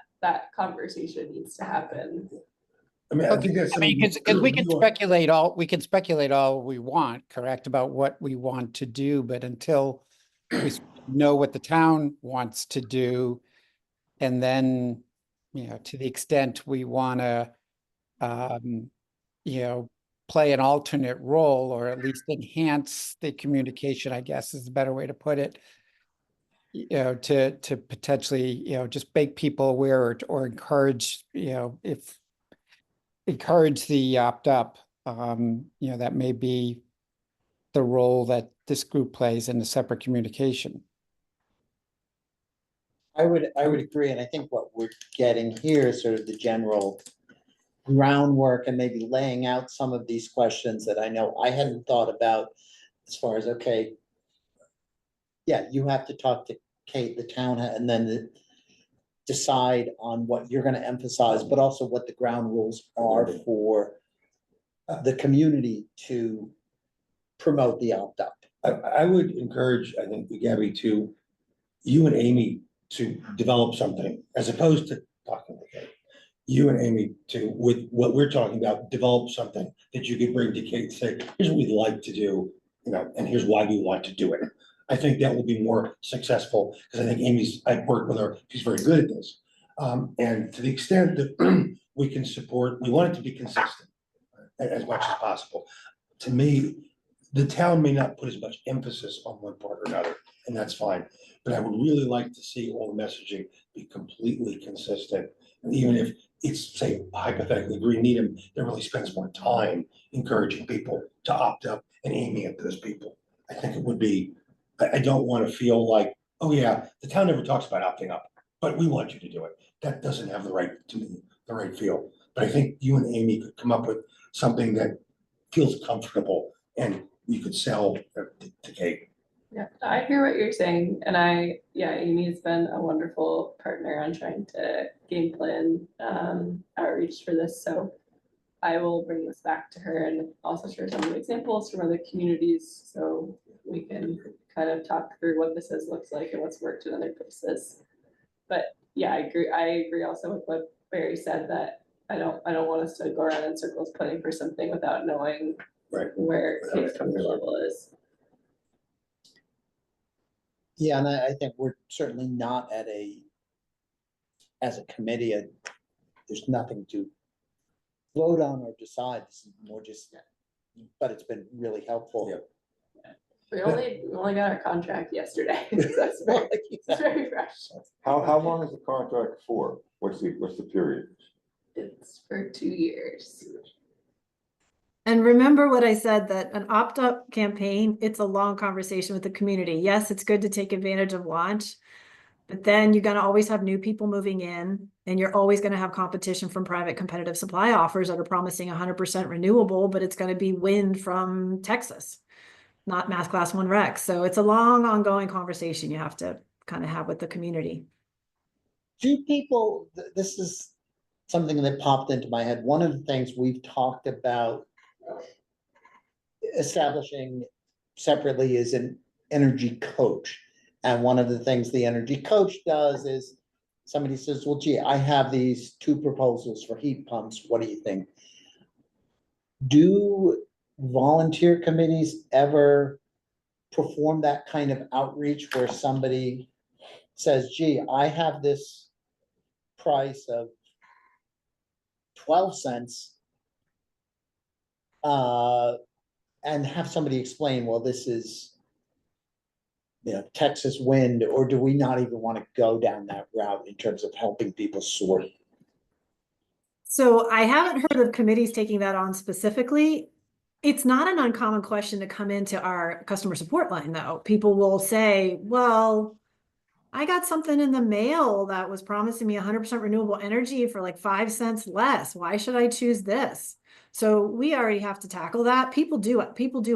conversation needs to happen. I mean, I think that's. I mean, because we can speculate all we want, correct, about what we want to do, but until we know what the town wants to do, and then, to the extent we want to, play an alternate role, or at least enhance the communication, I guess is the better way to put it, to potentially, just make people aware or encourage, encourage the opt-up, that may be the role that this group plays in the separate communication. I would agree, and I think what we're getting here is sort of the general groundwork and maybe laying out some of these questions that I know I hadn't thought about as far as, okay, yeah, you have to talk to Kate, the town, and then decide on what you're gonna emphasize, but also what the ground rules are for the community to promote the opt-out. I would encourage, I think, Gabby, you and Amy to develop something, as opposed to talking to Kate. You and Amy with what we're talking about, develop something that you could bring to Kate and say, here's what we'd like to do, and here's why we want to do it. I think that will be more successful, because I think I've worked with her, she's very good at this. And to the extent that we can support, we want it to be consistent as much as possible. To me, the town may not put as much emphasis on one part or another, and that's fine. But I would really like to see all the messaging be completely consistent. And even if it's, say, hypothetically, Green Needham, that really spends more time encouraging people to opt up and aiming at those people. I think it would be, I don't want to feel like, oh yeah, the town never talks about opting up, but we want you to do it. That doesn't have the right feel. But I think you and Amy could come up with something that feels comfortable and you could sell to Kate. Yeah, I hear what you're saying, and Amy's been a wonderful partner on trying to game plan outreach for this, so I will bring this back to her and also share some of the examples from other communities, so we can kind of talk through what this looks like and what's worked in other places. But yeah, I agree also with what Barry said, that I don't want us to go around in circles putting for something without knowing where Kate's comfort level is. Yeah, and I think we're certainly not as a committee, there's nothing to vote on or decide. This is more just, but it's been really helpful. Yeah. We only got our contract yesterday. That's very fresh. How long is the contract for? What's the period? It's for 2 years. And remember what I said, that an opt-up campaign, it's a long conversation with the community. Yes, it's good to take advantage of launch, but then you're gonna always have new people moving in, and you're always gonna have competition from private competitive supply offers that are promising 100% renewable, but it's gonna be wind from Texas, not Mass Class 1 REC. So it's a long, ongoing conversation you have to kind of have with the community. Do people, this is something that popped into my head. One of the things we've talked about establishing separately is an energy coach. And one of the things the energy coach does is somebody says, well, gee, I have these 2 proposals for heat pumps. What do you think? Do volunteer committees ever perform that kind of outreach where somebody says, gee, I have this price of 12 cents, and have somebody explain, well, this is, Texas wind, or do we not even want to go down that route in terms of helping people sort? So I haven't heard of committees taking that on specifically. It's not an uncommon question to come into our customer support line, though. People will say, well, I got something in the mail that was promising me 100% renewable energy for like 5 cents less. Why should I choose this? So we already have to tackle that. People do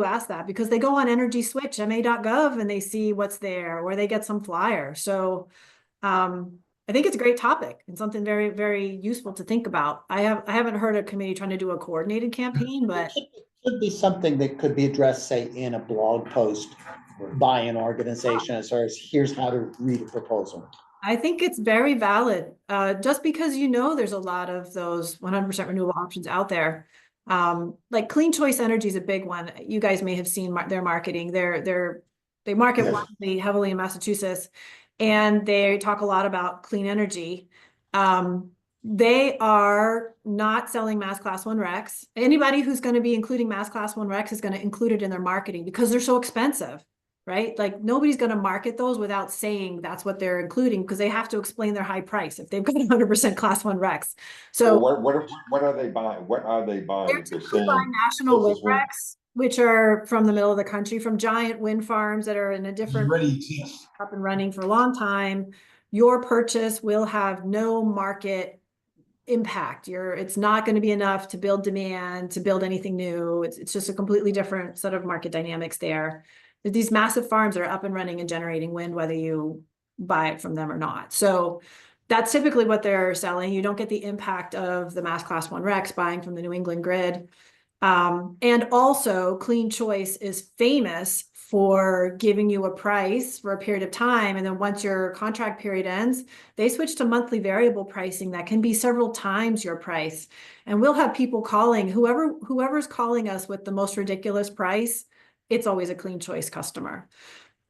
ask that because they go on Energy Switch, ma.gov, and they see what's there, or they get some flyer. So I think it's a great topic and something very, very useful to think about. I haven't heard a committee trying to do a coordinated campaign, but Could be something that could be addressed, say, in a blog post by an organization as far as here's how to read a proposal. I think it's very valid. Just because there's a lot of those 100% renewable options out there. Like Clean Choice Energy is a big one. You guys may have seen their marketing. They market Yes. widely, heavily in Massachusetts, and they talk a lot about clean energy. They are not selling Mass Class 1 RECs. Anybody who's going to be including Mass Class 1 RECs is going to include it in their marketing because they're so expensive, right? Like nobody's going to market those without saying that's what they're including because they have to explain their high price if they've got 100% Class 1 RECs. So What are they buying? What are they buying? they're If they're typically saying buying national this wind is when- RECs, which are from the middle of the country, from giant wind farms that are in a different Already exists. up and running for a long time. Your purchase will have no market impact. It's not going to be enough to build demand, to build anything new. It's just a completely different set of market dynamics there. These massive farms are up and running and generating wind, whether you buy it from them or not. So that's typically what they're selling. You don't get the impact of the Mass Class 1 RECs buying from the New England grid. And also Clean Choice is famous for giving you a price for a period of time. And then once your contract period ends, they switch to monthly variable pricing that can be several times your price. And we'll have people calling, whoever's calling us with the most ridiculous price, it's always a Clean Choice customer.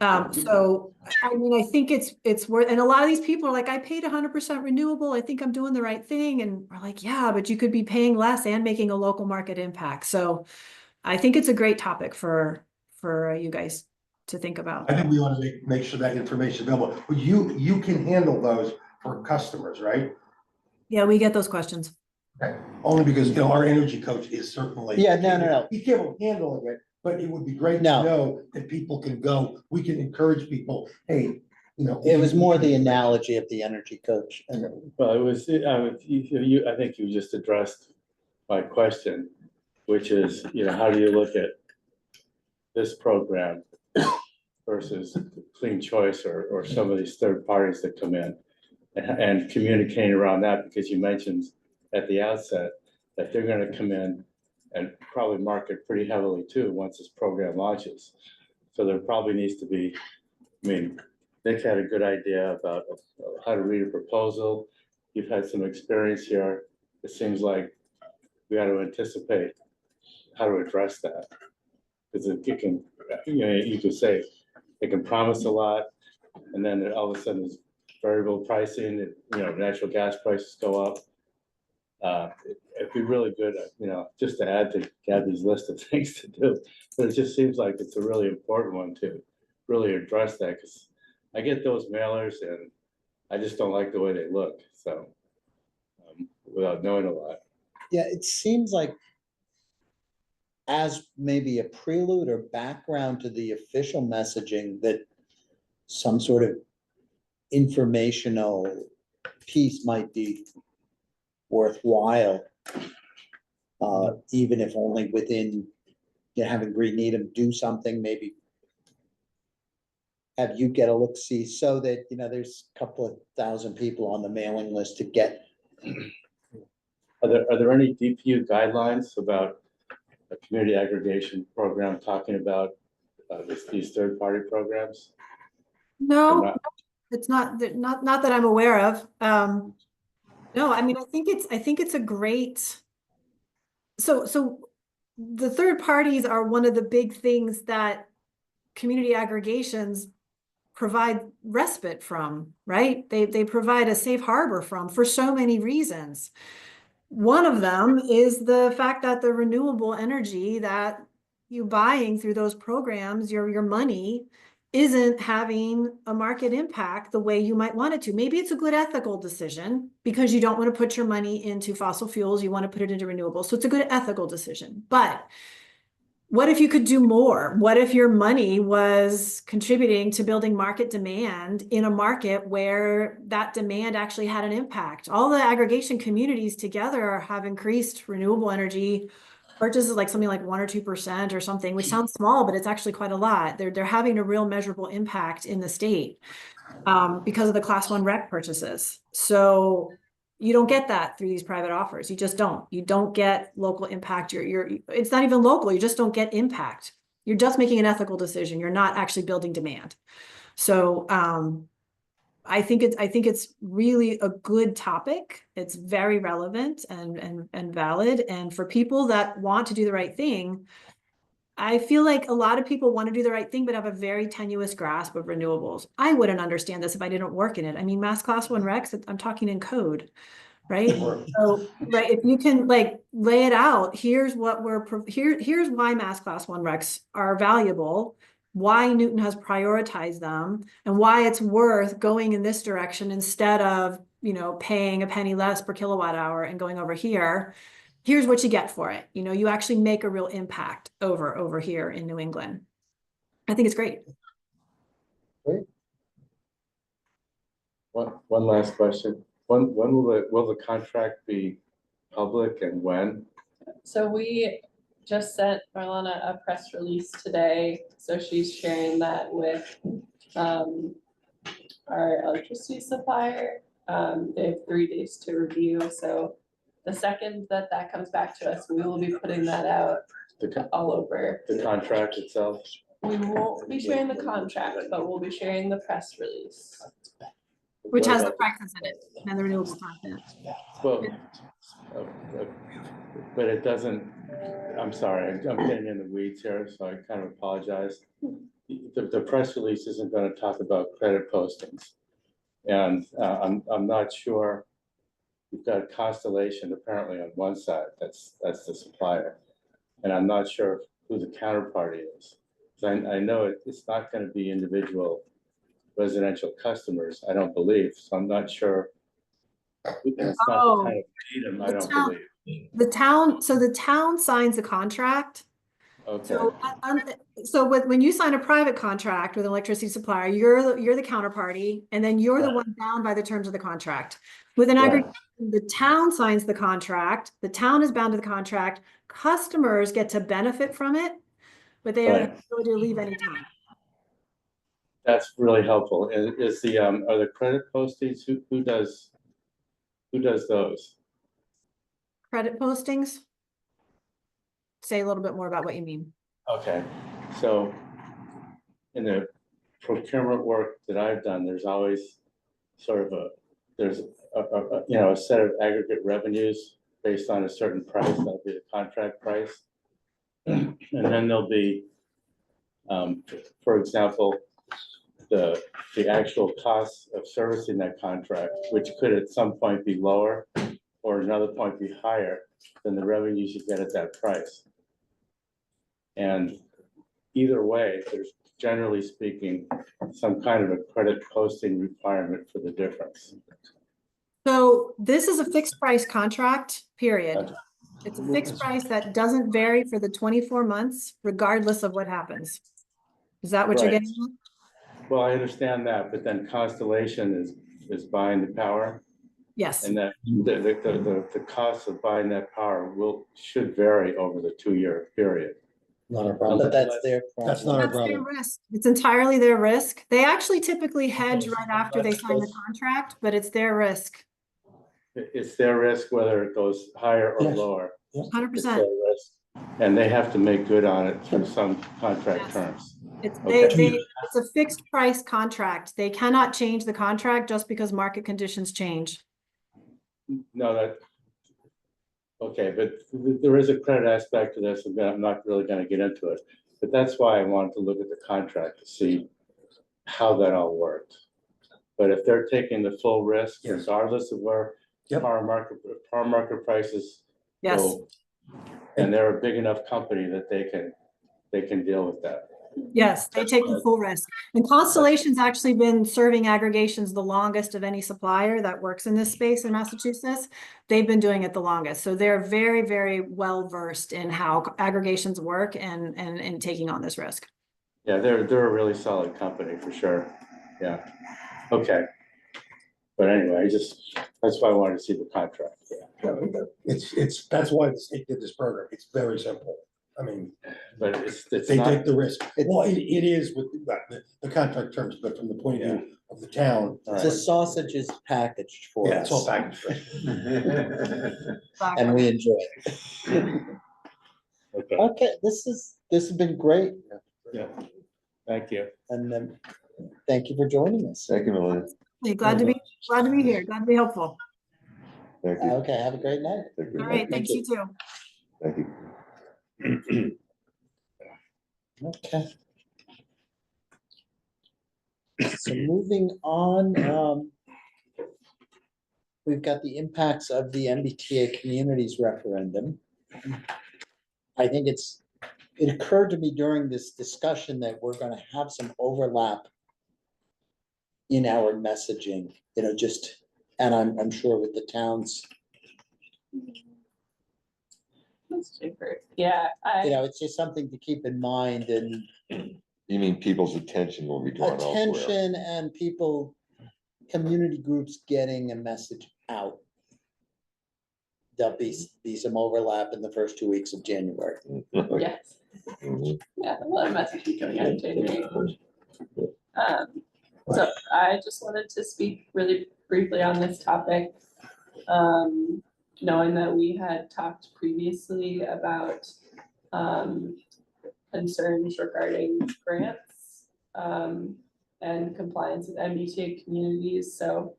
So, I mean, I think it's worth, and a lot of these people are like, I paid 100% renewable. I think I'm doing the right thing. And we're like, yeah, but you could be paying less and making a local market impact. So I think it's a great topic for you guys to think about. I think we want to make sure that information is available. But you can handle those for customers, right? Yeah, we get those questions. Okay. Only because, our energy coach is certainly. Yeah, no. He's capable of handling it, but it would be great to No. know that people can go, we can encourage people, hey, It was more the analogy of the energy coach. Well, it was, I think you just addressed my question, which is, how do you look at this program versus Clean Choice or some of these third parties that come in and communicating around that, because you mentioned at the outset that they're gonna come in and probably market pretty heavily too, once this program launches. So there probably needs to be, Nick had a good idea about how to read a proposal. You've had some experience here. It seems like we got to anticipate how to address that. Because it can, you could say, it can promise a lot, and then all of a sudden there's variable pricing, natural gas prices go up. It'd be really good, just to add to Gabby's list of things to do. But it just seems like it's a really important one to really address that, because I get those mailers and I just don't like the way they look. So without knowing a lot. Yeah, it seems like as maybe a prelude or background to the official messaging that some sort of informational piece might be worthwhile, even if only within, having Green Needham do something, maybe have you get a look-see so that, there's a couple of thousand people on the mailing list to get Are there any DPU guidelines about a community aggregation program talking about these third-party programs? Or No, not? it's not that I'm aware of. No, I mean, I think it's a great. So the third parties are one of the big things that community aggregations provide respite from, right? They provide a safe harbor from for so many reasons. One of them is the fact that the renewable energy that you buying through those programs, your money isn't having a market impact the way you might want it to. Maybe it's a good ethical decision because you don't want to put your money into fossil fuels, you want to put it into renewables. So it's a good ethical decision. But what if you could do more? What if your money was contributing to building market demand in a market where that demand actually had an impact? All the aggregation communities together have increased renewable energy purchases like something like 1 or 2% or something, which sounds small, but it's actually quite a lot. They're having a real measurable impact in the state because of the Class 1 REC purchases. So you don't get that through these private offers. You just don't. You don't get local impact. It's not even local. You just don't get impact. You're just making an ethical decision. You're not actually building demand. So I think it's really a good topic. It's very relevant and valid. And for people that want to do the right thing, I feel like a lot of people want to do the right thing, but have a very tenuous grasp of renewables. I wouldn't understand this if I didn't work in it. I mean, Mass Class 1 recs, I'm talking in code, right? So, right, if you can like lay it out, here's what here's why Mass Class 1 recs are valuable, why Newton has prioritized them, and why it's worth going in this direction instead of, paying a penny less per kilowatt hour and going over here. Here's what you get for it. You actually make a real impact over here in New England. I think it's great. One last question. When will the contract be public and when? So we just sent Marlana a press release today. So she's sharing that with our electricity supplier. They have 3 days to review. So the second that comes back to us, we will be putting that out all over. The contract itself? We won't be sharing the contract, but we'll be sharing the press release. Which has the prices in it and the renewable content. Well, but it doesn't, I'm sorry, I'm getting in the weeds here, so I kind of apologize. The press release isn't going to talk about credit postings. And I'm not sure. We've got Constellation apparently on one side, that's the supplier. And I'm not sure who the counterparty is. So I know it's not going to be individual residential customers, I don't believe. So I'm not sure. It's not the kind of freedom, I don't believe. The town signs the contract. Okay. So when you sign a private contract with an electricity supplier, you're the counterparty, and then you're the one bound by the terms of the contract. With an aggregation, the town signs the contract, the town is bound to the contract, customers get to benefit from it, but they have the ability to leave anytime. That's really helpful. Are the credit postings, who does those? Credit postings? Say a little bit more about what you mean. Okay, so in the procurement work that I've done, there's always sort of a set of aggregate revenues based on a certain price. That'll be the contract price. And then there'll be, for example, the actual costs of servicing that contract, which could at some point be lower or another point be higher than the revenues you get at that price. And either way, there's generally speaking some kind of a credit posting requirement for the difference. So this is a fixed price contract, period. It's a fixed price that doesn't vary for the 24 months, regardless of what happens. Is that what you're getting at? Well, I understand that, but then Constellation is buying the power. Yes. And that the cost of buying that power should vary over the 2-year period. Not a problem, but that's their problem. That's not our That's their problem. risk. It's entirely their risk. They actually typically hedge right after they sign the contract, but it's their risk. it's their risk whether it goes higher or Yes. lower. It's 100%. their risk, and they have to make good on it through some contract Yes. terms. It's Okay. it's a fixed price contract. They cannot change the contract just because market conditions change. No, that, okay, but there is a credit aspect to this, and I'm not really gonna get into it. But that's why I wanted to look at the contract to see how that all worked. But if they're taking the full risk, Yes. regardless of where Yep. power market prices Yes. go, and they're a big enough company that they can deal with that. Yes, they take the full risk. And Constellation's actually been serving aggregations the longest of any supplier that works in this space in Massachusetts. They've been doing it the longest. So they're very, very well versed in how aggregations work and taking on this risk. Yeah, they're a really solid company for sure. Yeah. Okay. But anyway, that's why I wanted to see the contract. That's why the state did this program. It's very simple. I mean, But it's they not. take the risk. Well, it is with the contract terms, but from the point of view of the town. The sausage is packaged for Yeah, it's all us, packaged. and we enjoy it. Okay, Okay, this has been great, yeah, thank you. and thank you for joining us. Thank you, Melinda. Glad to be here. Glad to be helpful. Thank you. Okay, have a great night. Thank you. All right, thanks you too. Thank you. Okay. So moving on, we've got the impacts of the MBTA communities referendum. I think it occurred to me during this discussion that we're gonna have some overlap in our messaging, and I'm sure with the towns, Yeah, it's just something to keep in mind, and You mean people's attention will be drawn elsewhere? attention and people, community groups getting a message out. There'll be some overlap in the first 2 weeks of January. yes, Mhm. yeah, a lot of messaging coming out of January. So I just wanted to speak really briefly on this topic. Knowing that we had talked previously about concerns regarding grants and compliance with MBTA communities. So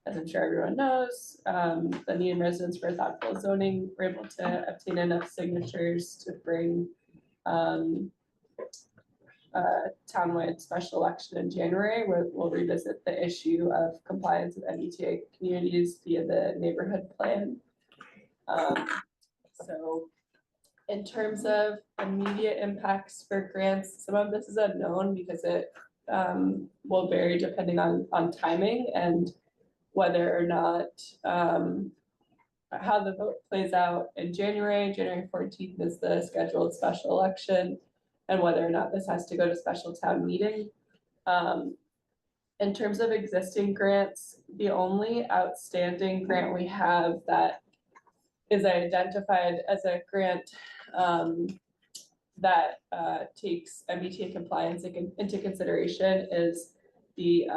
as I'm sure everyone knows, the Needham residents for thoughtful zoning were able to obtain enough signatures to bring a townwide special election in January, where we'll revisit the issue of compliance with MBTA communities via the neighborhood plan. So in terms of immediate impacts for grants, some of this is unknown because it will vary depending on timing and whether or not how the vote plays out in January. January 14th is the scheduled special election, and whether or not this has to go to special town meeting. In terms of existing grants, the only outstanding grant we have that is identified as a grant that takes MBTA compliance into consideration is the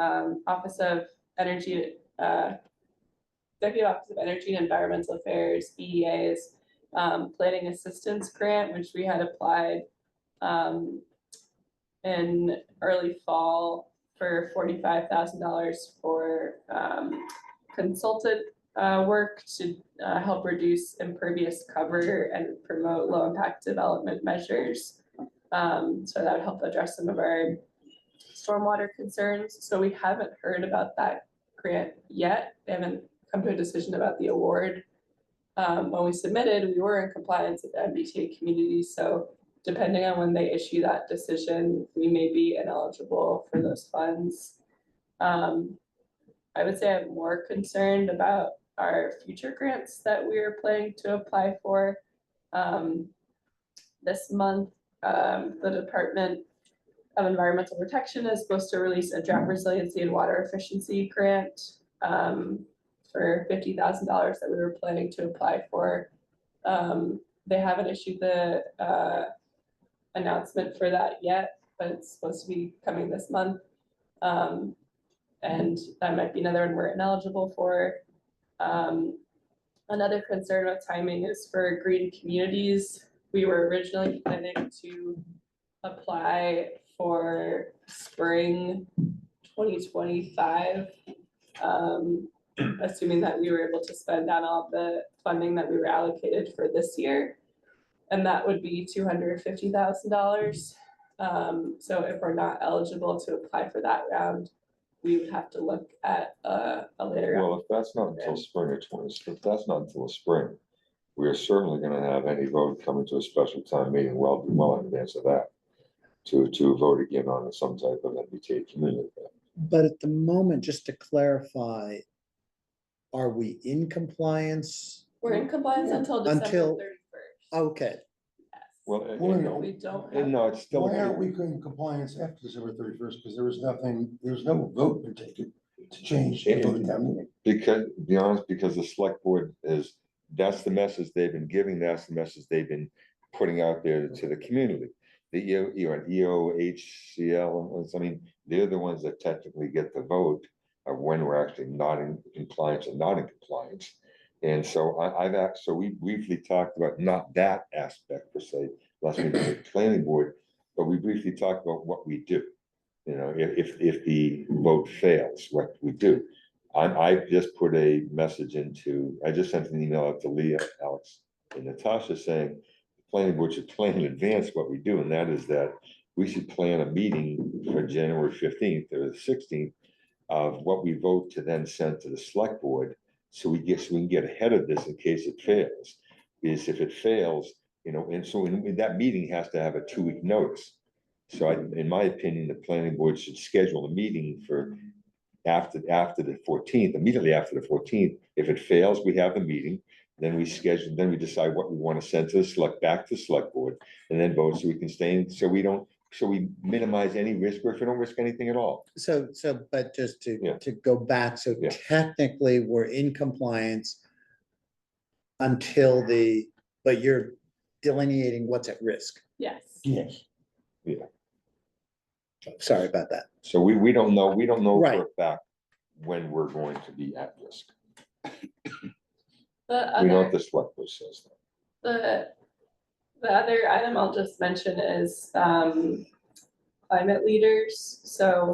Office of Energy, Executive Office of Energy and Environmental Affairs, EEA's Planning Assistance Grant, which we had applied in early fall for $45,000 for consultant work to help reduce impervious cover and promote low impact development measures. So that would help address some of our stormwater concerns. So we haven't heard about that grant yet. They haven't come to a decision about the award. When we submitted, we were in compliance with the MBTA community. So depending on when they issue that decision, we may be ineligible for those funds. I would say I'm more concerned about our future grants that we are planning to apply for. This month, the Department of Environmental Protection is supposed to release a drought resiliency and water efficiency grant for $50,000 that we were planning to apply for. They haven't issued the announcement for that yet, but it's supposed to be coming this month. And that might be another one we're ineligible for. Another concern with timing is for green communities. We were originally planning to apply for spring 2025. Assuming that we were able to spend down all the funding that we were allocated for this year. And that would be $250,000. So if we're not eligible to apply for that round, we would have to look at a later round. Well, if that's not until spring of 20, if that's not until spring, we are certainly gonna have any vote coming to a special town meeting well in advance of that. To vote again on some type of MBTA community. But at the moment, just to clarify, are we in compliance? We're in compliance until December Until- 31st. Okay, Well, We don't have. no, it's still. Why aren't we in compliance after December 31st? Because there was no vote been taken to change the vote at town meeting. Because, to be honest, because the select board is, that's the message they've been giving, that's the message they've been putting out there to the community. The EOHCL, I mean, they're the ones that technically get the vote of when we're actually not in compliance or not in compliance. And so so we briefly talked about not that aspect per se, last meeting with the planning board, but we briefly talked about what we do. You know, if the vote fails, what we do. I just put a message I just sent an email out to Leah, Alex, and Natasha saying, the planning board should plan in advance what we do, and that is that we should plan a meeting for January 15th or the 16th of what we vote to then send to the select board, so we can get ahead of this in case it fails. Because if it fails, you know, and so in that meeting has to have a 2-week notice. So in my opinion, the planning board should schedule a meeting for after the 14th, immediately after the 14th. If it fails, we have the meeting, then we decide what we want to send to the back to the select board, and then vote so we can stay in, so we minimize any risk, or if we don't risk anything at all. but just Yeah. to go back, so Yeah. technically, we're in compliance until but you're delineating what's at risk. Yes. Yes. Sorry about that. So we don't know Right. for a fact when we're going to be at risk. The We know other, what the select board says. the other item I'll just mention is climate leaders. So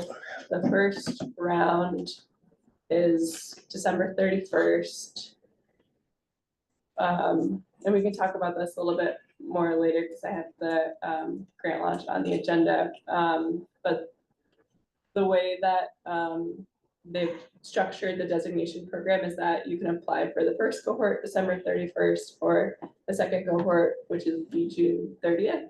the first round is December 31st. And we can talk about this a little bit more later because I have the grant launch on the agenda. But the way that they've structured the designation program is that you can apply for the first cohort December 31st, or the second cohort, which is June 30th.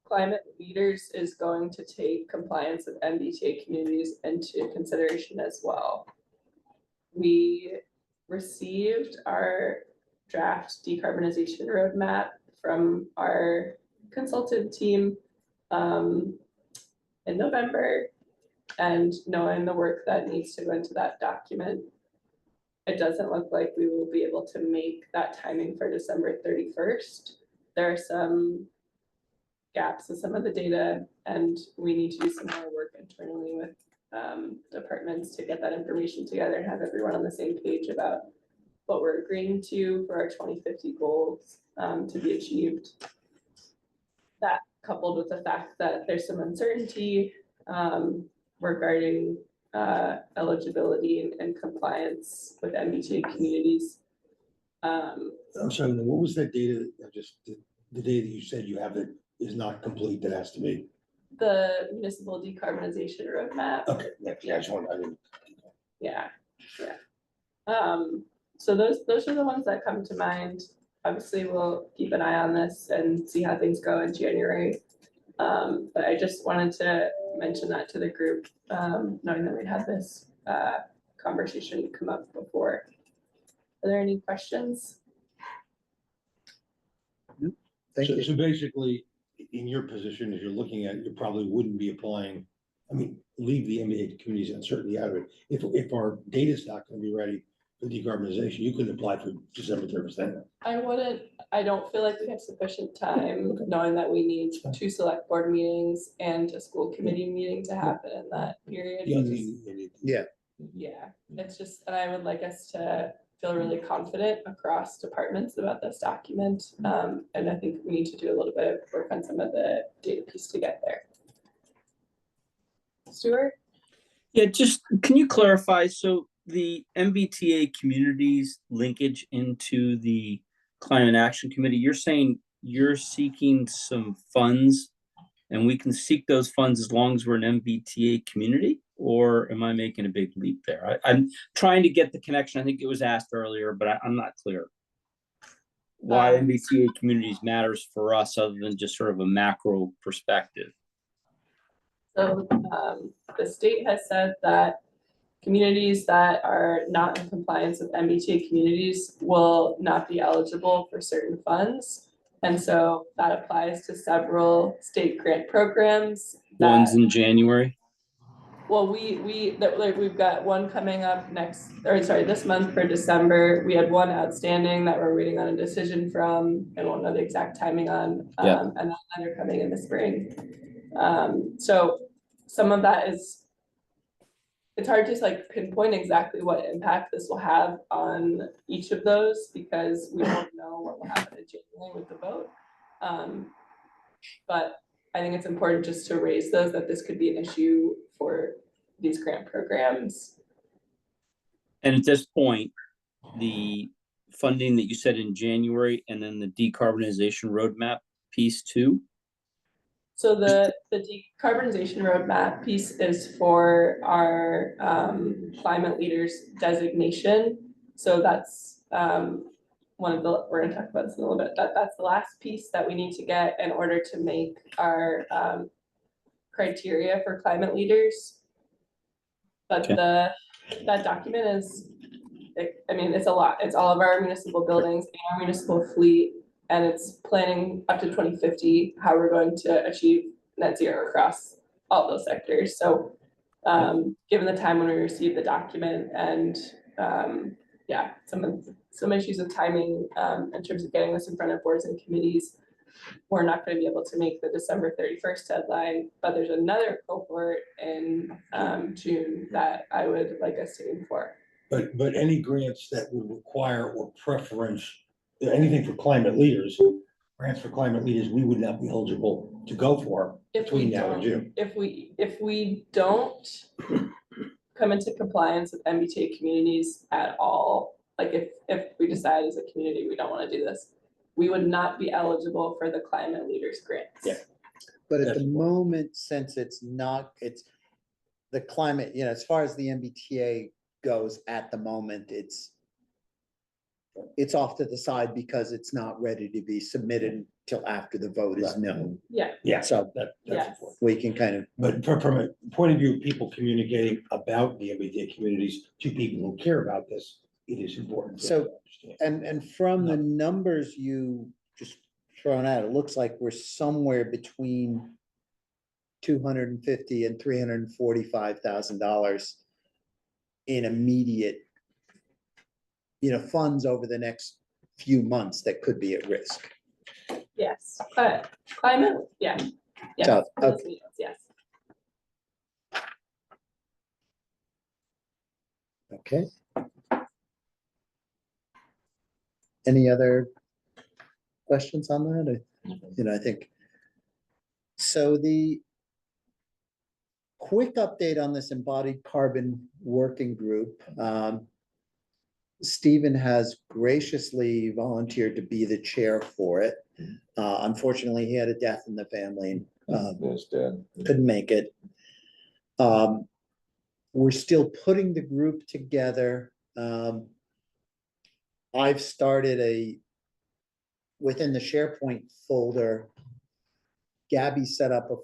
Climate Leaders is going to take compliance with MBTA communities into consideration as well. We received our draft decarbonization roadmap from our consultant team in November, and knowing the work that needs to go into that document, it doesn't look like we will be able to make that timing for December 31st. There are some gaps in some of the data, and we need to do some more work internally with departments to get that information together and have everyone on the same page about what we're agreeing to for our 2050 goals to be achieved. That coupled with the fact that there's some uncertainty regarding eligibility and compliance with MBTA communities. I'm sorry, what was that data, the data that you said you have that is not complete, that has to be? The municipal decarbonization roadmap. Okay, yeah, I just want, I didn't. Yeah. So those are the ones that come to mind. Obviously, we'll keep an eye on this and see how things go in January. But I just wanted to mention that to the group, knowing that we had this conversation come up before. Are there any questions? Thank you. So basically, in your position, as you're looking at it, you probably wouldn't be applying, I mean, leave the MBA community's uncertainty out of it. If our data's not gonna be ready for decarbonization, you couldn't apply for December 31st then. I don't feel like we have sufficient time, knowing that we need 2 select board meetings and a school committee meeting to happen in that period. You which is- need- Yeah. Yeah, it's just, and I would like us to feel really confident across departments about this document. And I think we need to do a little bit of work on some of the data piece to get there. Stuart? Yeah, just, can you clarify, so the MBTA communities linkage into the Climate Action Committee, you're saying you're seeking some funds and we can seek those funds as long as we're an MBTA community? Or am I making a big leap there? I'm trying to get the connection. I think it was asked earlier, but I'm not clear. Why MBTA communities matters for us other than just sort of a macro perspective. So the state has said that communities that are not in compliance with MBTA communities will not be eligible for certain funds. And so that applies to several state grant programs. One's in January. Well, we've got one coming up this month for December. We had one outstanding that we're waiting on a decision from, and won't know the exact timing on, and then another coming in the spring. So some of that it's hard to like pinpoint exactly what impact this will have on each of those because we don't know what will happen in January with the vote. But I think it's important just to raise those, that this could be an issue for these grant programs. And at this point, the funding that you said in January and then the decarbonization roadmap piece too? So the decarbonization roadmap piece is for our climate leaders designation. So that's one of the, we're gonna talk about this in a little bit, that's the last piece that we need to get in order to make our criteria for climate leaders. But that document is, it's a lot. It's all of our municipal buildings and our municipal fleet, and it's planning up to 2050 how we're going to achieve net zero across all those sectors. So given the time when we received the document and some issues of timing in terms of getting this in front of boards and committees, we're not going to be able to make the December 31st deadline, but there's another cohort in June that I would like us to aim for. But any grants that would require or preference, anything for climate leaders, grants for climate leaders, we would not be eligible to go for between now and June. If we don't come into compliance with MBTA communities at all, like if we decide as a community we don't want to do this, we would not be eligible for the climate leaders grants. Yeah. But at the moment, since it's the climate, as far as the MBTA goes at the moment, it's off to the side because it's not ready to be submitted until after the vote is known. Yeah, So that's Yes. important. we can kind of, But from a point of view of people communicating about the MBTA communities to people who care about this, it is important. to So, understand. and from the numbers you just thrown out, it looks like we're somewhere between $250,000 and $345,000 in immediate, funds over the next few months that could be at risk. Yes, but climate, yeah. So, Those meetings, yes. Okay. Any other questions on that? I think. So the quick update on this embodied carbon working group. Stephen has graciously volunteered to be the chair for it. Unfortunately, he had a death in the family. Couldn't make it. We're still putting the group together. I've started within the SharePoint folder, Gabby set up a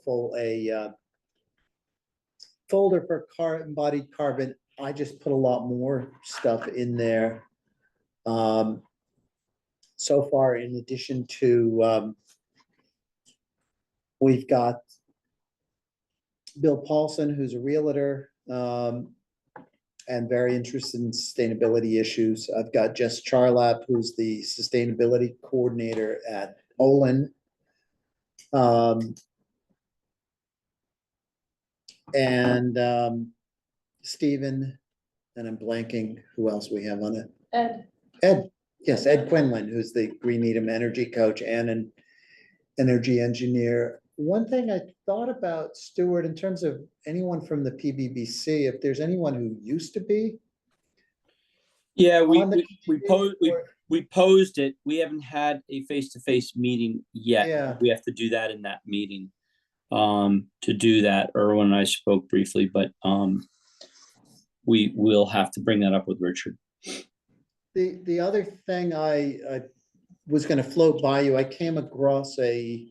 folder for embodied carbon. I just put a lot more stuff in there. So far, in addition to, we've got Bill Paulson, who's a realtor, and very interested in sustainability issues. I've got Jess Charlap, who's the sustainability coordinator at Olin. And Stephen and I'm blanking who else we have on it. Ed, Ed, yes, Ed Quinlan, who's the Green Needham energy coach and an energy engineer. One thing I thought about, Stuart, in terms of anyone from the PBBC, if there's anyone who used to be Yeah, on the we posed it. We haven't had a face-to-face meeting yet. Yeah. We have to do that in that meeting. To do that, Erwin and I spoke briefly, but we will have to bring that up with Richard. The other thing I was gonna float by you, I came across a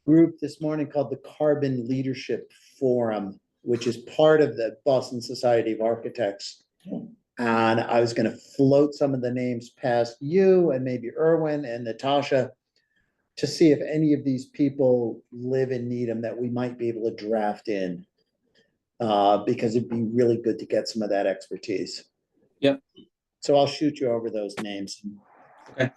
group this morning called the Carbon Leadership Forum, which is part of the Boston Society of Architects. And I was gonna float some of the names past you and maybe Erwin and Natasha to see if any of these people live in Needham that we might be able to draft in. Because it'd be really good to get some of that expertise. Yep. So I'll shoot you over those names. Okay.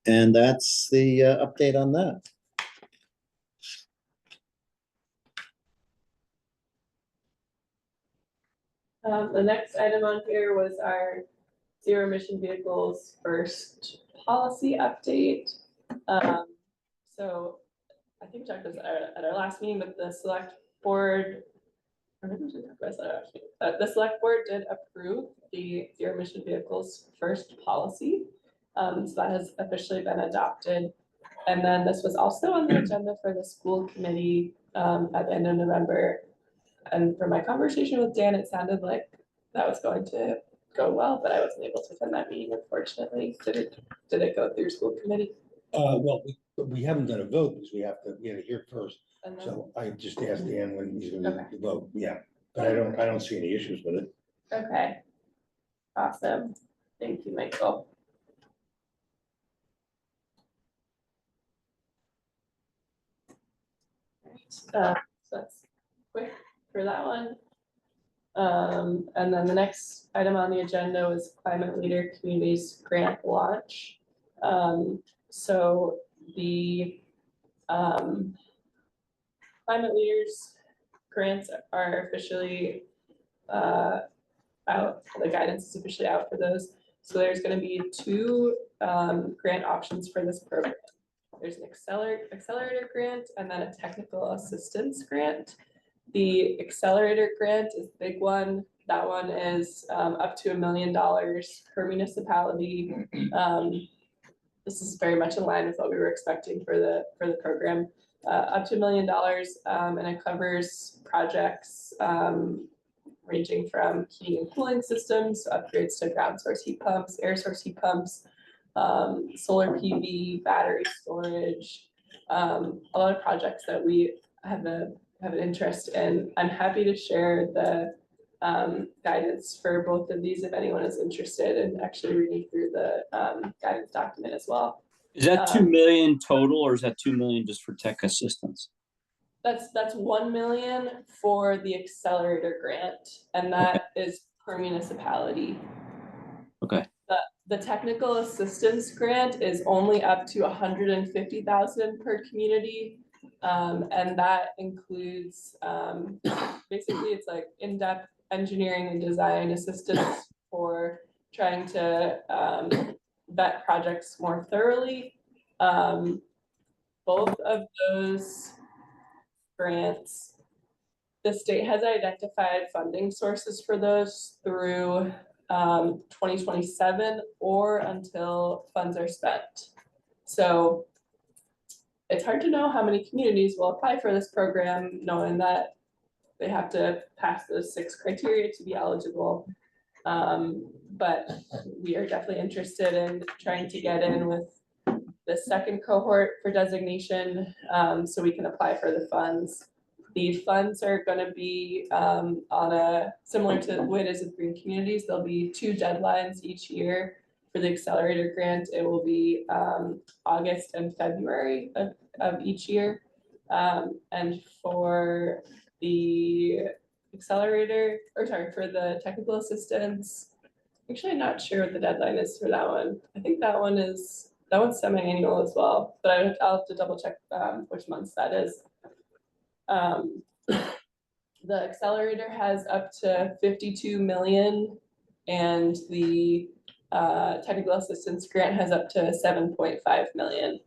And that's the update on that. the next item on here was our zero emission vehicles first policy update. So I think we talked about this at our last meeting, but the select board. Or maybe we didn't talk about this at our last meeting. The select board did approve the zero emission vehicles first policy. So that has officially been adopted. And then this was also on the agenda for the school committee at the end of November. And from my conversation with Dan, it sounded like that was going to go well, but I wasn't able to attend that meeting, unfortunately. Did it go through school committee? Well, we haven't done a vote because we had to hear first. And then- So I just asked Dan when he's gonna Okay. vote, yeah, but I don't see any issues with it. Okay. Awesome. Thank you, Michael. So that's quick for that one. And then the next item on the agenda was Climate Leader Communities Grant launch. So the Climate Leaders grants are officially out, the guidance is officially out for those. So there's gonna be two grant options for this program. There's an accelerator grant and then a technical assistance grant. The accelerator grant is the big one. That one is up to $1 million per municipality. This is very much in line with what we were expecting for the program. Up to $1 million, and it covers projects ranging from heating and cooling systems, upgrades to ground source heat pumps, air source heat pumps, solar PV, battery storage, a lot of projects that we have an interest in. I'm happy to share the guidance for both of these if anyone is interested in actually reading through the guidance document as well. Is that 2 million total, or is that 2 million just for tech assistance? That's 1 million for the accelerator grant, and that is per municipality. Okay. The technical assistance grant is only up to 150,000 per community. And that includes, basically it's like in-depth engineering and design assistance for trying to vet projects more thoroughly. Both of those grants, the state has identified funding sources for those through 2027 or until funds are spent. So it's hard to know how many communities will apply for this program, knowing that they have to pass those 6 criteria to be eligible. But we are definitely interested in trying to get in with the second cohort for designation, so we can apply for the funds. The funds are gonna be on a, similar to what it is with Green Communities, there'll be 2 deadlines each year. For the accelerator grant, it will be August and February of each year. And for the accelerator, or sorry, for the technical assistance, actually I'm not sure what the deadline is for that one. I think that one is that one's semi-annual as well, but I'll have to double check, which months that is. The accelerator has up to 52 million and the technical assistance grant has up to 7.5 million.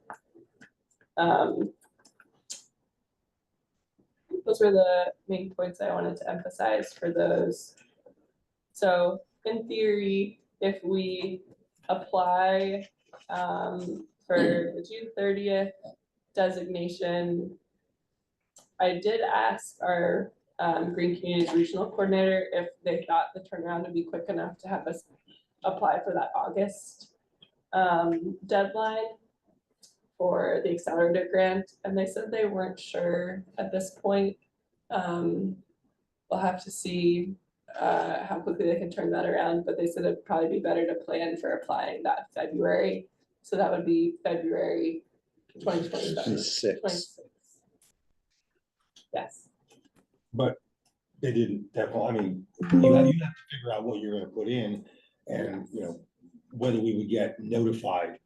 Those were the main points I wanted to emphasize for those. So in theory, if we apply for the June 30th designation, I did ask our Green Communities Regional Coordinator if they thought the turnaround would be quick enough to have us apply for that August deadline for the accelerator grant, and they said they weren't sure at this point. We'll have to see how quickly they can turn that around, but they said it'd probably be better to plan for applying that February. So that would be February 2027. 26. Yes. But they didn't, definitely, I mean, you have to figure out what you're gonna put in and, you know, whether we would get notified.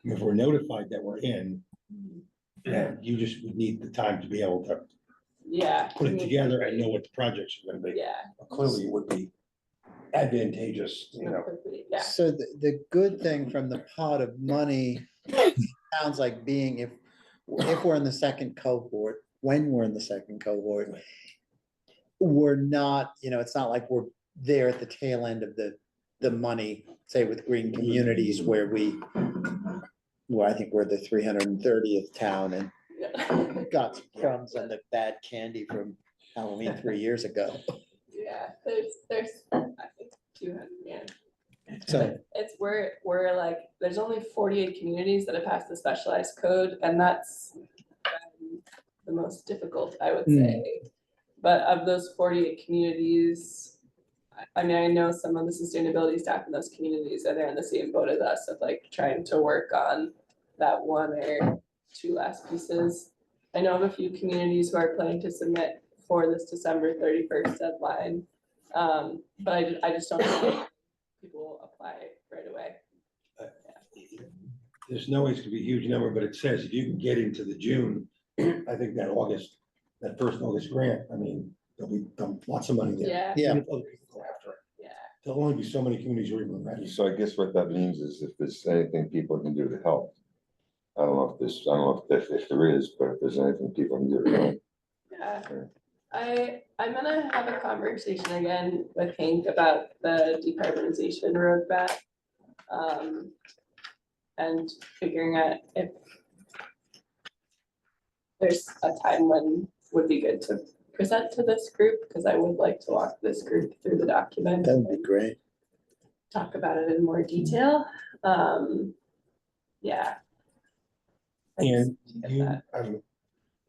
If we're notified that we're in, then you just would need the time to be able to Yeah. put it together and know what the projects are gonna be. Yeah. Clearly, it would be advantageous, you know. Yeah. So the good thing from the pot of money sounds like being if we're in the second cohort, when we're in the second cohort, we're not, it's not like we're there at the tail end of the money, say with Green Communities where I think we're the 330th town and got some crumbs on the bad candy from Halloween 3 years ago. Yeah, there's I think 200, yeah. So we're like, there's only 48 communities that have passed the specialized code, and that's the most difficult, I would say. But of those 48 communities, I mean, I know some of the sustainability staff in those communities are there in the same boat as us of like trying to work on that one or two last pieces. I know of a few communities who are planning to submit for this December 31st deadline. But I just don't know if people will apply right away. There's no way it's gonna be a huge number, but it says if you can get into the June, I think that first August grant, I mean, there'll be lots of money there. Yeah. Yeah. Even if other people go after it. Yeah. There'll only be so many communities who are even ready. So I guess what that means is if there's anything people can do to help. I don't know if there is, but if there's anything people can do to help. Yeah. I'm gonna have a conversation again with Hank about the decarbonization roadmap. And figuring out if there's a time when would be good to present to this group, because I would like to walk this group through the document. that would be great. Talk about it in more detail. Yeah. And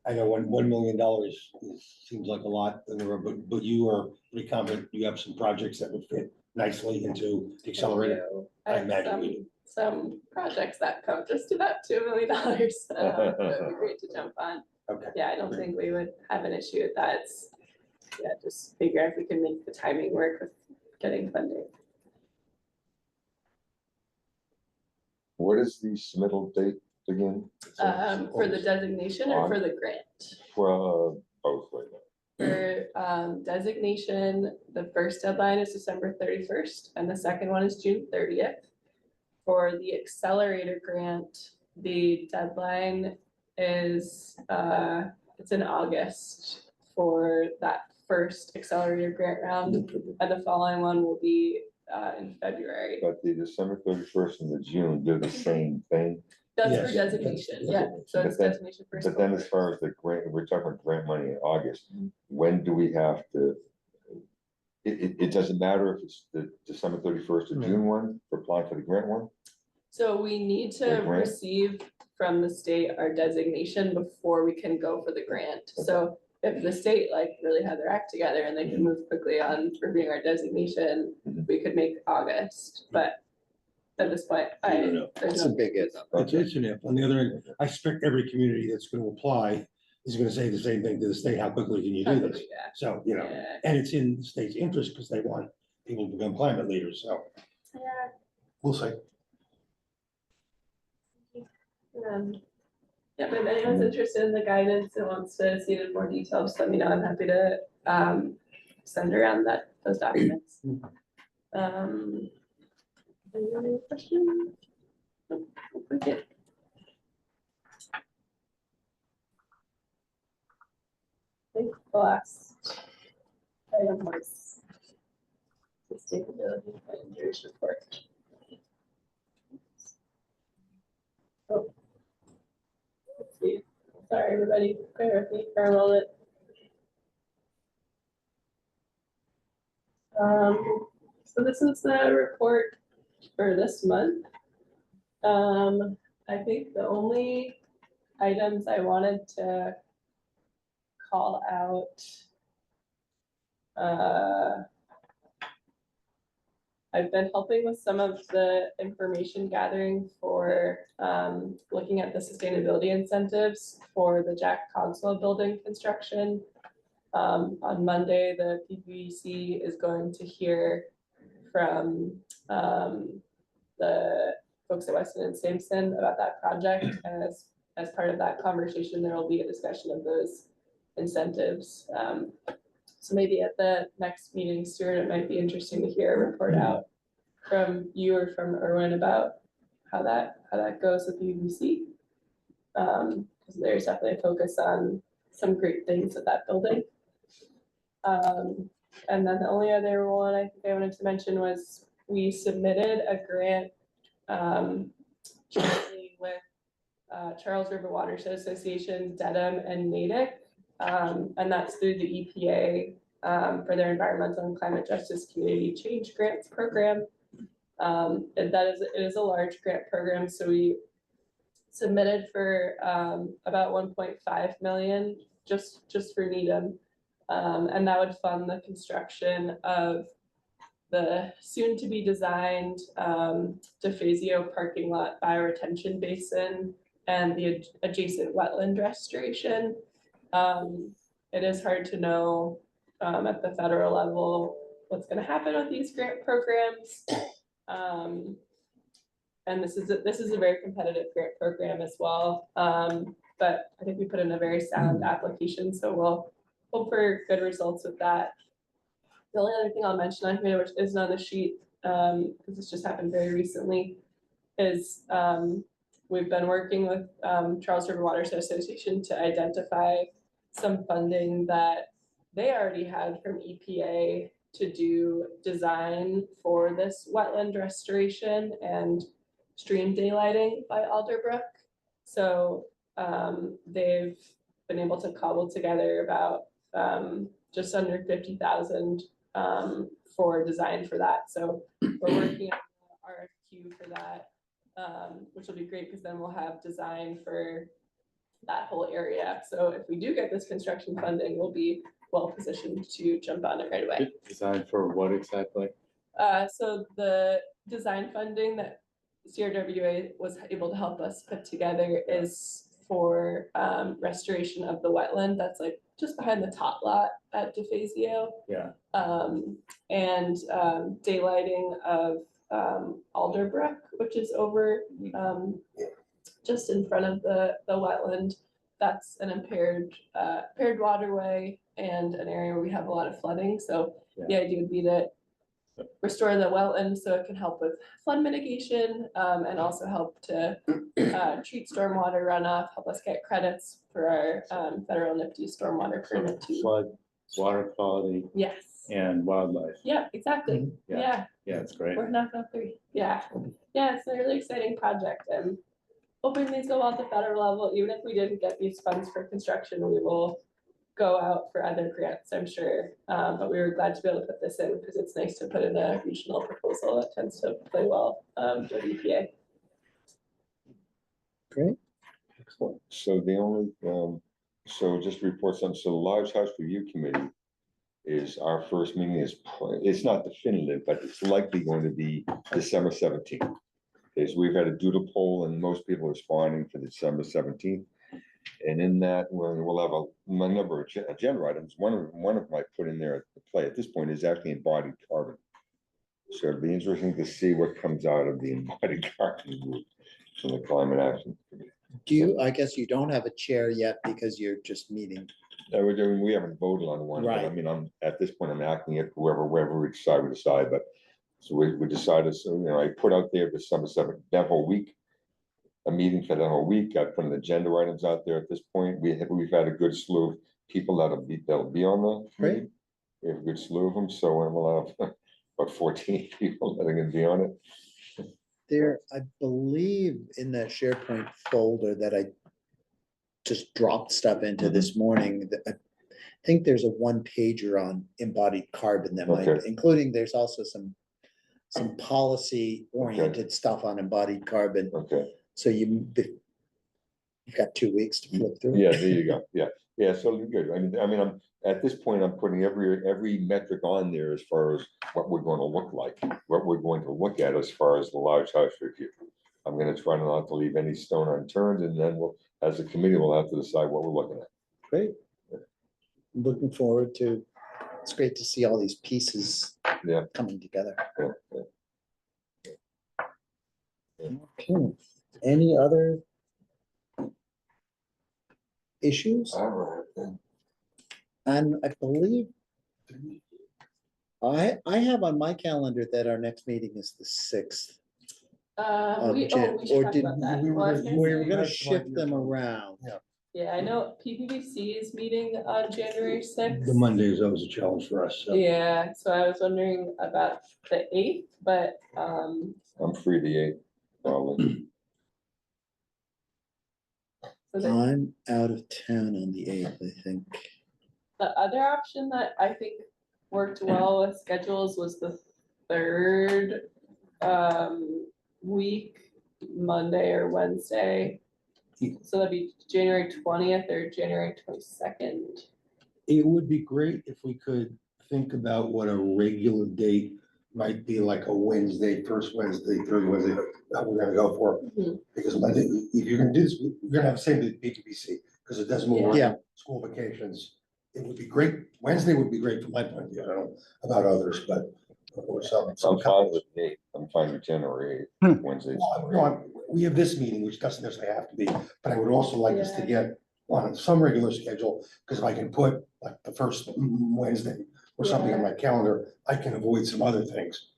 I know $1 million seems like a lot, but you are pretty confident you have some projects that would fit nicely into the accelerator. I imagine we do. Some projects that come just about $2 million. That would be great to jump on. Okay. Yeah, I don't think we would have an issue with that. Just figure if we can make the timing work with getting funding. What is the submittal date again? For the designation or for the grant? For both right now. For designation, the first deadline is December 31st and the second one is June 30th. For the accelerator grant, the deadline is it's in August for that first accelerator grant round, and the following one will be in February. But the December 31st and the June, they're the same thing. That's Yes. for designation, yeah, so it's But then- designation first. But then as far as the grant, we're talking about grant money in August, when do we have to? It doesn't matter if it's the December 31st or June one, for applying for the grant one? So we need to The grant? receive from the state our designation before we can go for the grant. So if the state like really had their act together and they can move quickly on reviewing our designation, we could make August, but at this point, don't know. It's a big if. It's an if. On the other end, I expect every community that's gonna apply is gonna say the same thing to the state, how quickly can you do this? Yeah. So, Yeah. and it's in the state's interest because they want people to become climate leaders, so Yeah. we'll see. Yeah, but if anyone's interested in the guidance and wants to see it in more detail, just let me know. I'm happy to send around those documents. Any other questions? Nope, okay. I think the last item was sustainability managers report. Oh. Let's see. Sorry, everybody, bear with me for a moment. So this is the report for this month. I think the only items I wanted to call out, I've been helping with some of the information gathering for looking at the sustainability incentives for the Jack Cogswell building construction. On Monday, the PBC is going to hear from the folks at Weston and Sampson about that project. And as part of that conversation, there will be a discussion of those incentives. So maybe at the next meeting, Stuart, it might be interesting to hear a report out from you or from Erwin about how that goes with the UBC. Because there's definitely a focus on some great things with that building. And then the only other one I think I wanted to mention was we submitted a grant jointly with Charles River Watershed Association, DEDM, and NATIC. And that's through the EPA for their Environmental and Climate Justice Community Change Grants Program. And it is a large grant program, so we submitted for about 1.5 million just for Needham. And that would fund the construction of the soon-to-be designed DeFazio parking lot bioretention basin and the adjacent wetland restoration. It is hard to know at the federal level what's going to happen with these grant programs. And this is a very competitive grant program as well. But I think we put in a very sound application, so we'll hope for good results with that. The only other thing I'll mention on here, which isn't on the sheet, because this just happened very recently, is we've been working with Charles River Watershed Association to identify some funding that they already had from EPA to do design for this wetland restoration and stream daylighting by Alderbrook. So they've been able to cobble together about just under 50,000 for design for that. So we're working on the RFQ for that, which will be great because then we'll have design for that whole area. So if we do get this construction funding, we'll be well positioned to jump on it right away. Design for what exactly? So the design funding that CRWA was able to help us put together is for restoration of the wetland that's like just behind the top lot at DeFazio. Yeah. And daylighting of Alderbrook, which is over just in front of the wetland. That's an impaired waterway and an area where we have a lot of flooding. So the idea would be to restore the wetland so it can help with flood mitigation and also help to treat stormwater runoff, help us get credits for our federal NIPT stormwater permit too. Flood, water quality, Yes. and wildlife. Yeah, exactly. Yeah. Yeah, it's great. We're not that three. Yeah. Yeah, it's a really exciting project and hoping these go well at the federal level. Even if we didn't get these funds for construction, we will go out for other grants, I'm sure. But we were glad to be able to put this in because it's nice to put in a regional proposal that tends to play well with EPA. Great. Excellent. So the only, so just report something. So the Large House Review Committee is our first meeting it's not definitive, but it's likely going to be December 17th. Okay, so we've had a doodle poll and most people are responding for December 17th. And in that, we'll have a number of agenda items. One of them I put in there at the play at this point is actually embodied carbon. So it'll be interesting to see what comes out of the embodied carbon group from the Climate Action Committee. Do you, I guess you don't have a chair yet because you're just meeting. We haven't voted on one, but I Right. mean, at this point, I'm acting it wherever we decide, but. So we decided, so, I put out there December 7th, that whole week. A meeting for that whole week, I put an agenda items out there at this point, we've had a good slew of people that'll be on the. Great. meeting. We have a good slew of them, so I'm allowed about 14 people that are gonna be on it. There, I believe in that SharePoint folder that I just dropped stuff into this morning, that I think there's a one pager on embodied carbon that might, Okay. including, there's also some policy oriented stuff on embodied carbon. Okay, So you've got 2 weeks to flip through. yeah, there you go, yeah, so good, I mean, I'm, at this point, I'm putting every metric on there as far as what we're gonna look like, what we're going to look at as far as the large house review. I'm gonna try not to leave any stone unturned, and then we'll, as a committee, we'll have to decide what we're looking at. Great. Looking forward to, it's great to see all these pieces Yeah. coming together. Yeah. Okay, any other issues? All right, then. And I believe I have on my calendar that our next meeting is the 6th. We Jan- should or talk did about that. we were Well, I was gonna- gonna We say- were gonna That's shift fine. them around. Yeah, I know PPVC is meeting on January 6th. The Monday is always a challenge for us, so. Yeah, so I was wondering about the 8th, but, I'm free the 8th, probably. so the I'm out of town on the 8th, I think. The other option that I think worked well with schedules was the 3rd week, Monday or Wednesday. So that'd be January 20th or January 22nd. It would be great if we could think about what a regular date might be, like a Wednesday, first Wednesday, third Wednesday, that we're gonna go for. Mhm. Because Monday, if you're gonna do this, we're gonna have the same with PTBC, because it doesn't move Yeah. around school vacations. It would be great, Wednesday would be great from my point of view, I don't know about others, but. Or some I'm fine couples. with 8th, I'm fine with January 8th, Hmm. Wednesday. Well, no, we have this meeting, which doesn't necessarily have to be, but I would also like us to get on some regular schedule, because if I can put like the first Wednesday or something on my calendar, I can avoid some other things.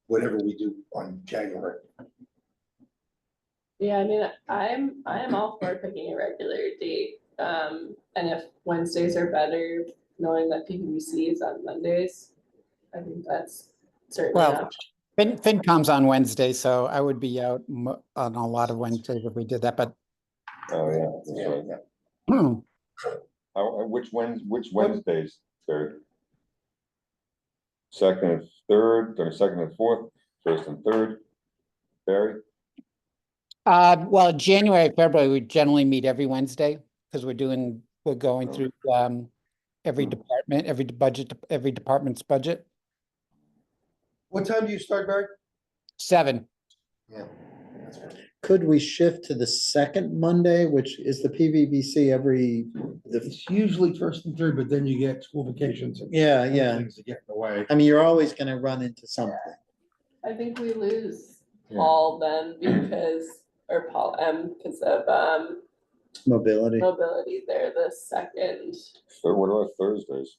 Whatever we do on January. Yeah, I mean, I'm all for picking a regular date. And if Wednesdays are better, knowing that PPVC is on Mondays, I think that's certainly an Well, option. FinCom's on Wednesday, so I would be out on a lot of Wednesdays if we did that, but Oh, yeah, that's right. hmm, Which Wednesdays, third? Second and third, or second and fourth, first and third, Barry? well, January, February, we generally meet every Wednesday because we're going through every department, every department's budget. What time do you start, Barry? 7. Yeah. Could we shift to the second Monday, which is the PVBC the, It's usually first and third, but then you get school vacations. And yeah, other yeah. things that get in the way. I mean, you're always gonna run into something. I think we lose Yeah. Paul then or Paul M, because of Mobility. mobility there the second. So what about Thursdays?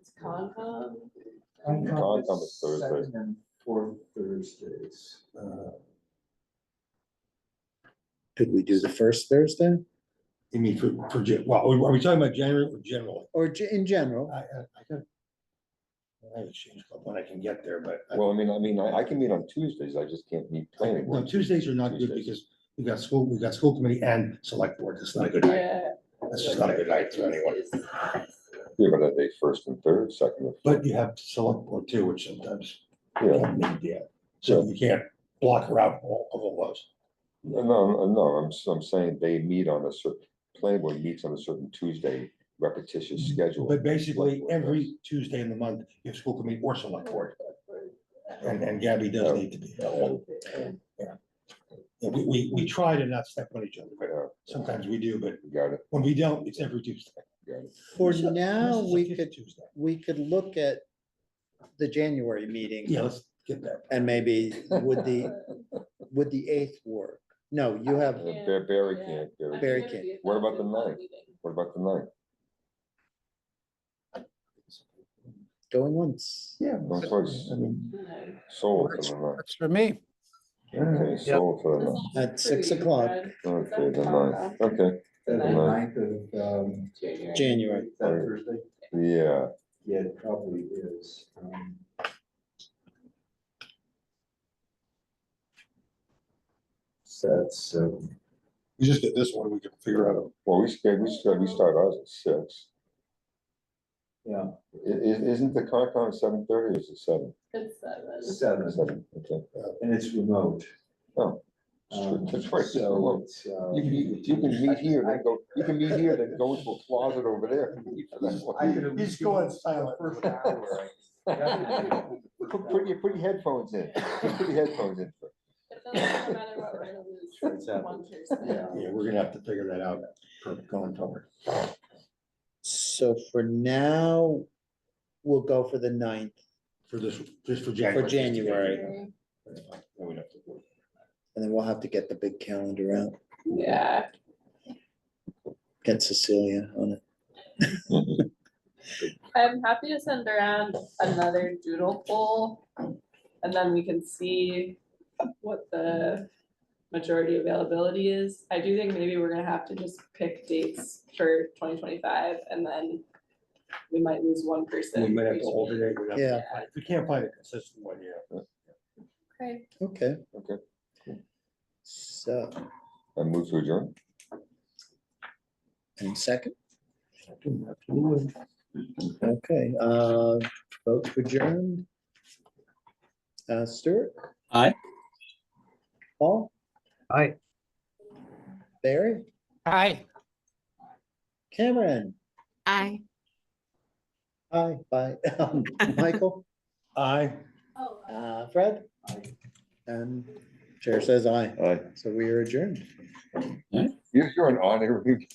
Is Concom? Concom is Thursday. Second and fourth Thursdays. Could we do the first Thursday You mean well, are we talking about January or generally? or in general? I have a change club when I can get there, but. Well, I mean, I can meet on Tuesdays, I just can't meet planning No, board. Tuesdays are not good Tuesdays. because we've got school committee and select board. That's not a good night. Yeah. That's just not a good night for anyone. Yeah, but are they first and third, second and fourth? But you have select board too, which sometimes Yeah, can't meet yet. So you can't block her out all of all those. no, I'm saying they meet on a certain, planning board meets on a certain Tuesday repetitious schedule. But basically, Select board every Tuesday in the month, you have school committee or select board. And Gabby does need to be. Yeah. We try to not step on each other, but Yeah, sometimes we do, but got it, when we don't, it's every Tuesday. got it. For This is now, the we fifth could, Tuesday. we could look at the January meeting. Yeah, let's get that. And maybe would would the 8th work? No, you have, Barry can't, Barry can't. What about the 9th? What about the 9th? going once. Yeah. No choice. I mean, Sold for Works the 9th. works for me. Okay, sold for the 9th. At 6 o'clock. Okay, the 9th, okay, The The 9th of, January. is that Thursday? yeah. Yeah, it probably is. So that's, we just did this one, we can figure out. Well, we start ours at 6. yeah, Isn't the Concon 7:30 or is it 7? It's 7. 7, 7, okay. and it's remote. Oh, that's right. So it's, You can meet here, then go, you can meet here, then go into a closet over there. I could have. He's going silent. First hour. Put your headphones in, put your headphones in. It feels like no matter what, we're gonna lose It's happening. one person. Yeah, we're gonna have to figure that out going forward. So for now, we'll go for the 9th. For this, just for January. For January. Then we'd have to do it. And then we'll have to get the big calendar out, Yeah, get Cecilia on it. I'm happy to send around another doodle poll. And then we can see what the majority availability is. I do think maybe we're gonna have to just pick dates for 2025 and then we might lose one person. We might have each to alternate. We'd have to Yeah. find- If we can't find a consistent one, yeah. Okay. Okay. Okay, So, I move to adjourn. and second, Absolutely. okay, vote to adjourn. Stuart? Aye. Paul? Aye. Barry? Hi. Cameron? Aye. Aye, bye. Michael? Aye. Fred? And chair says aye, Aye. so we are adjourned. You're an honorary.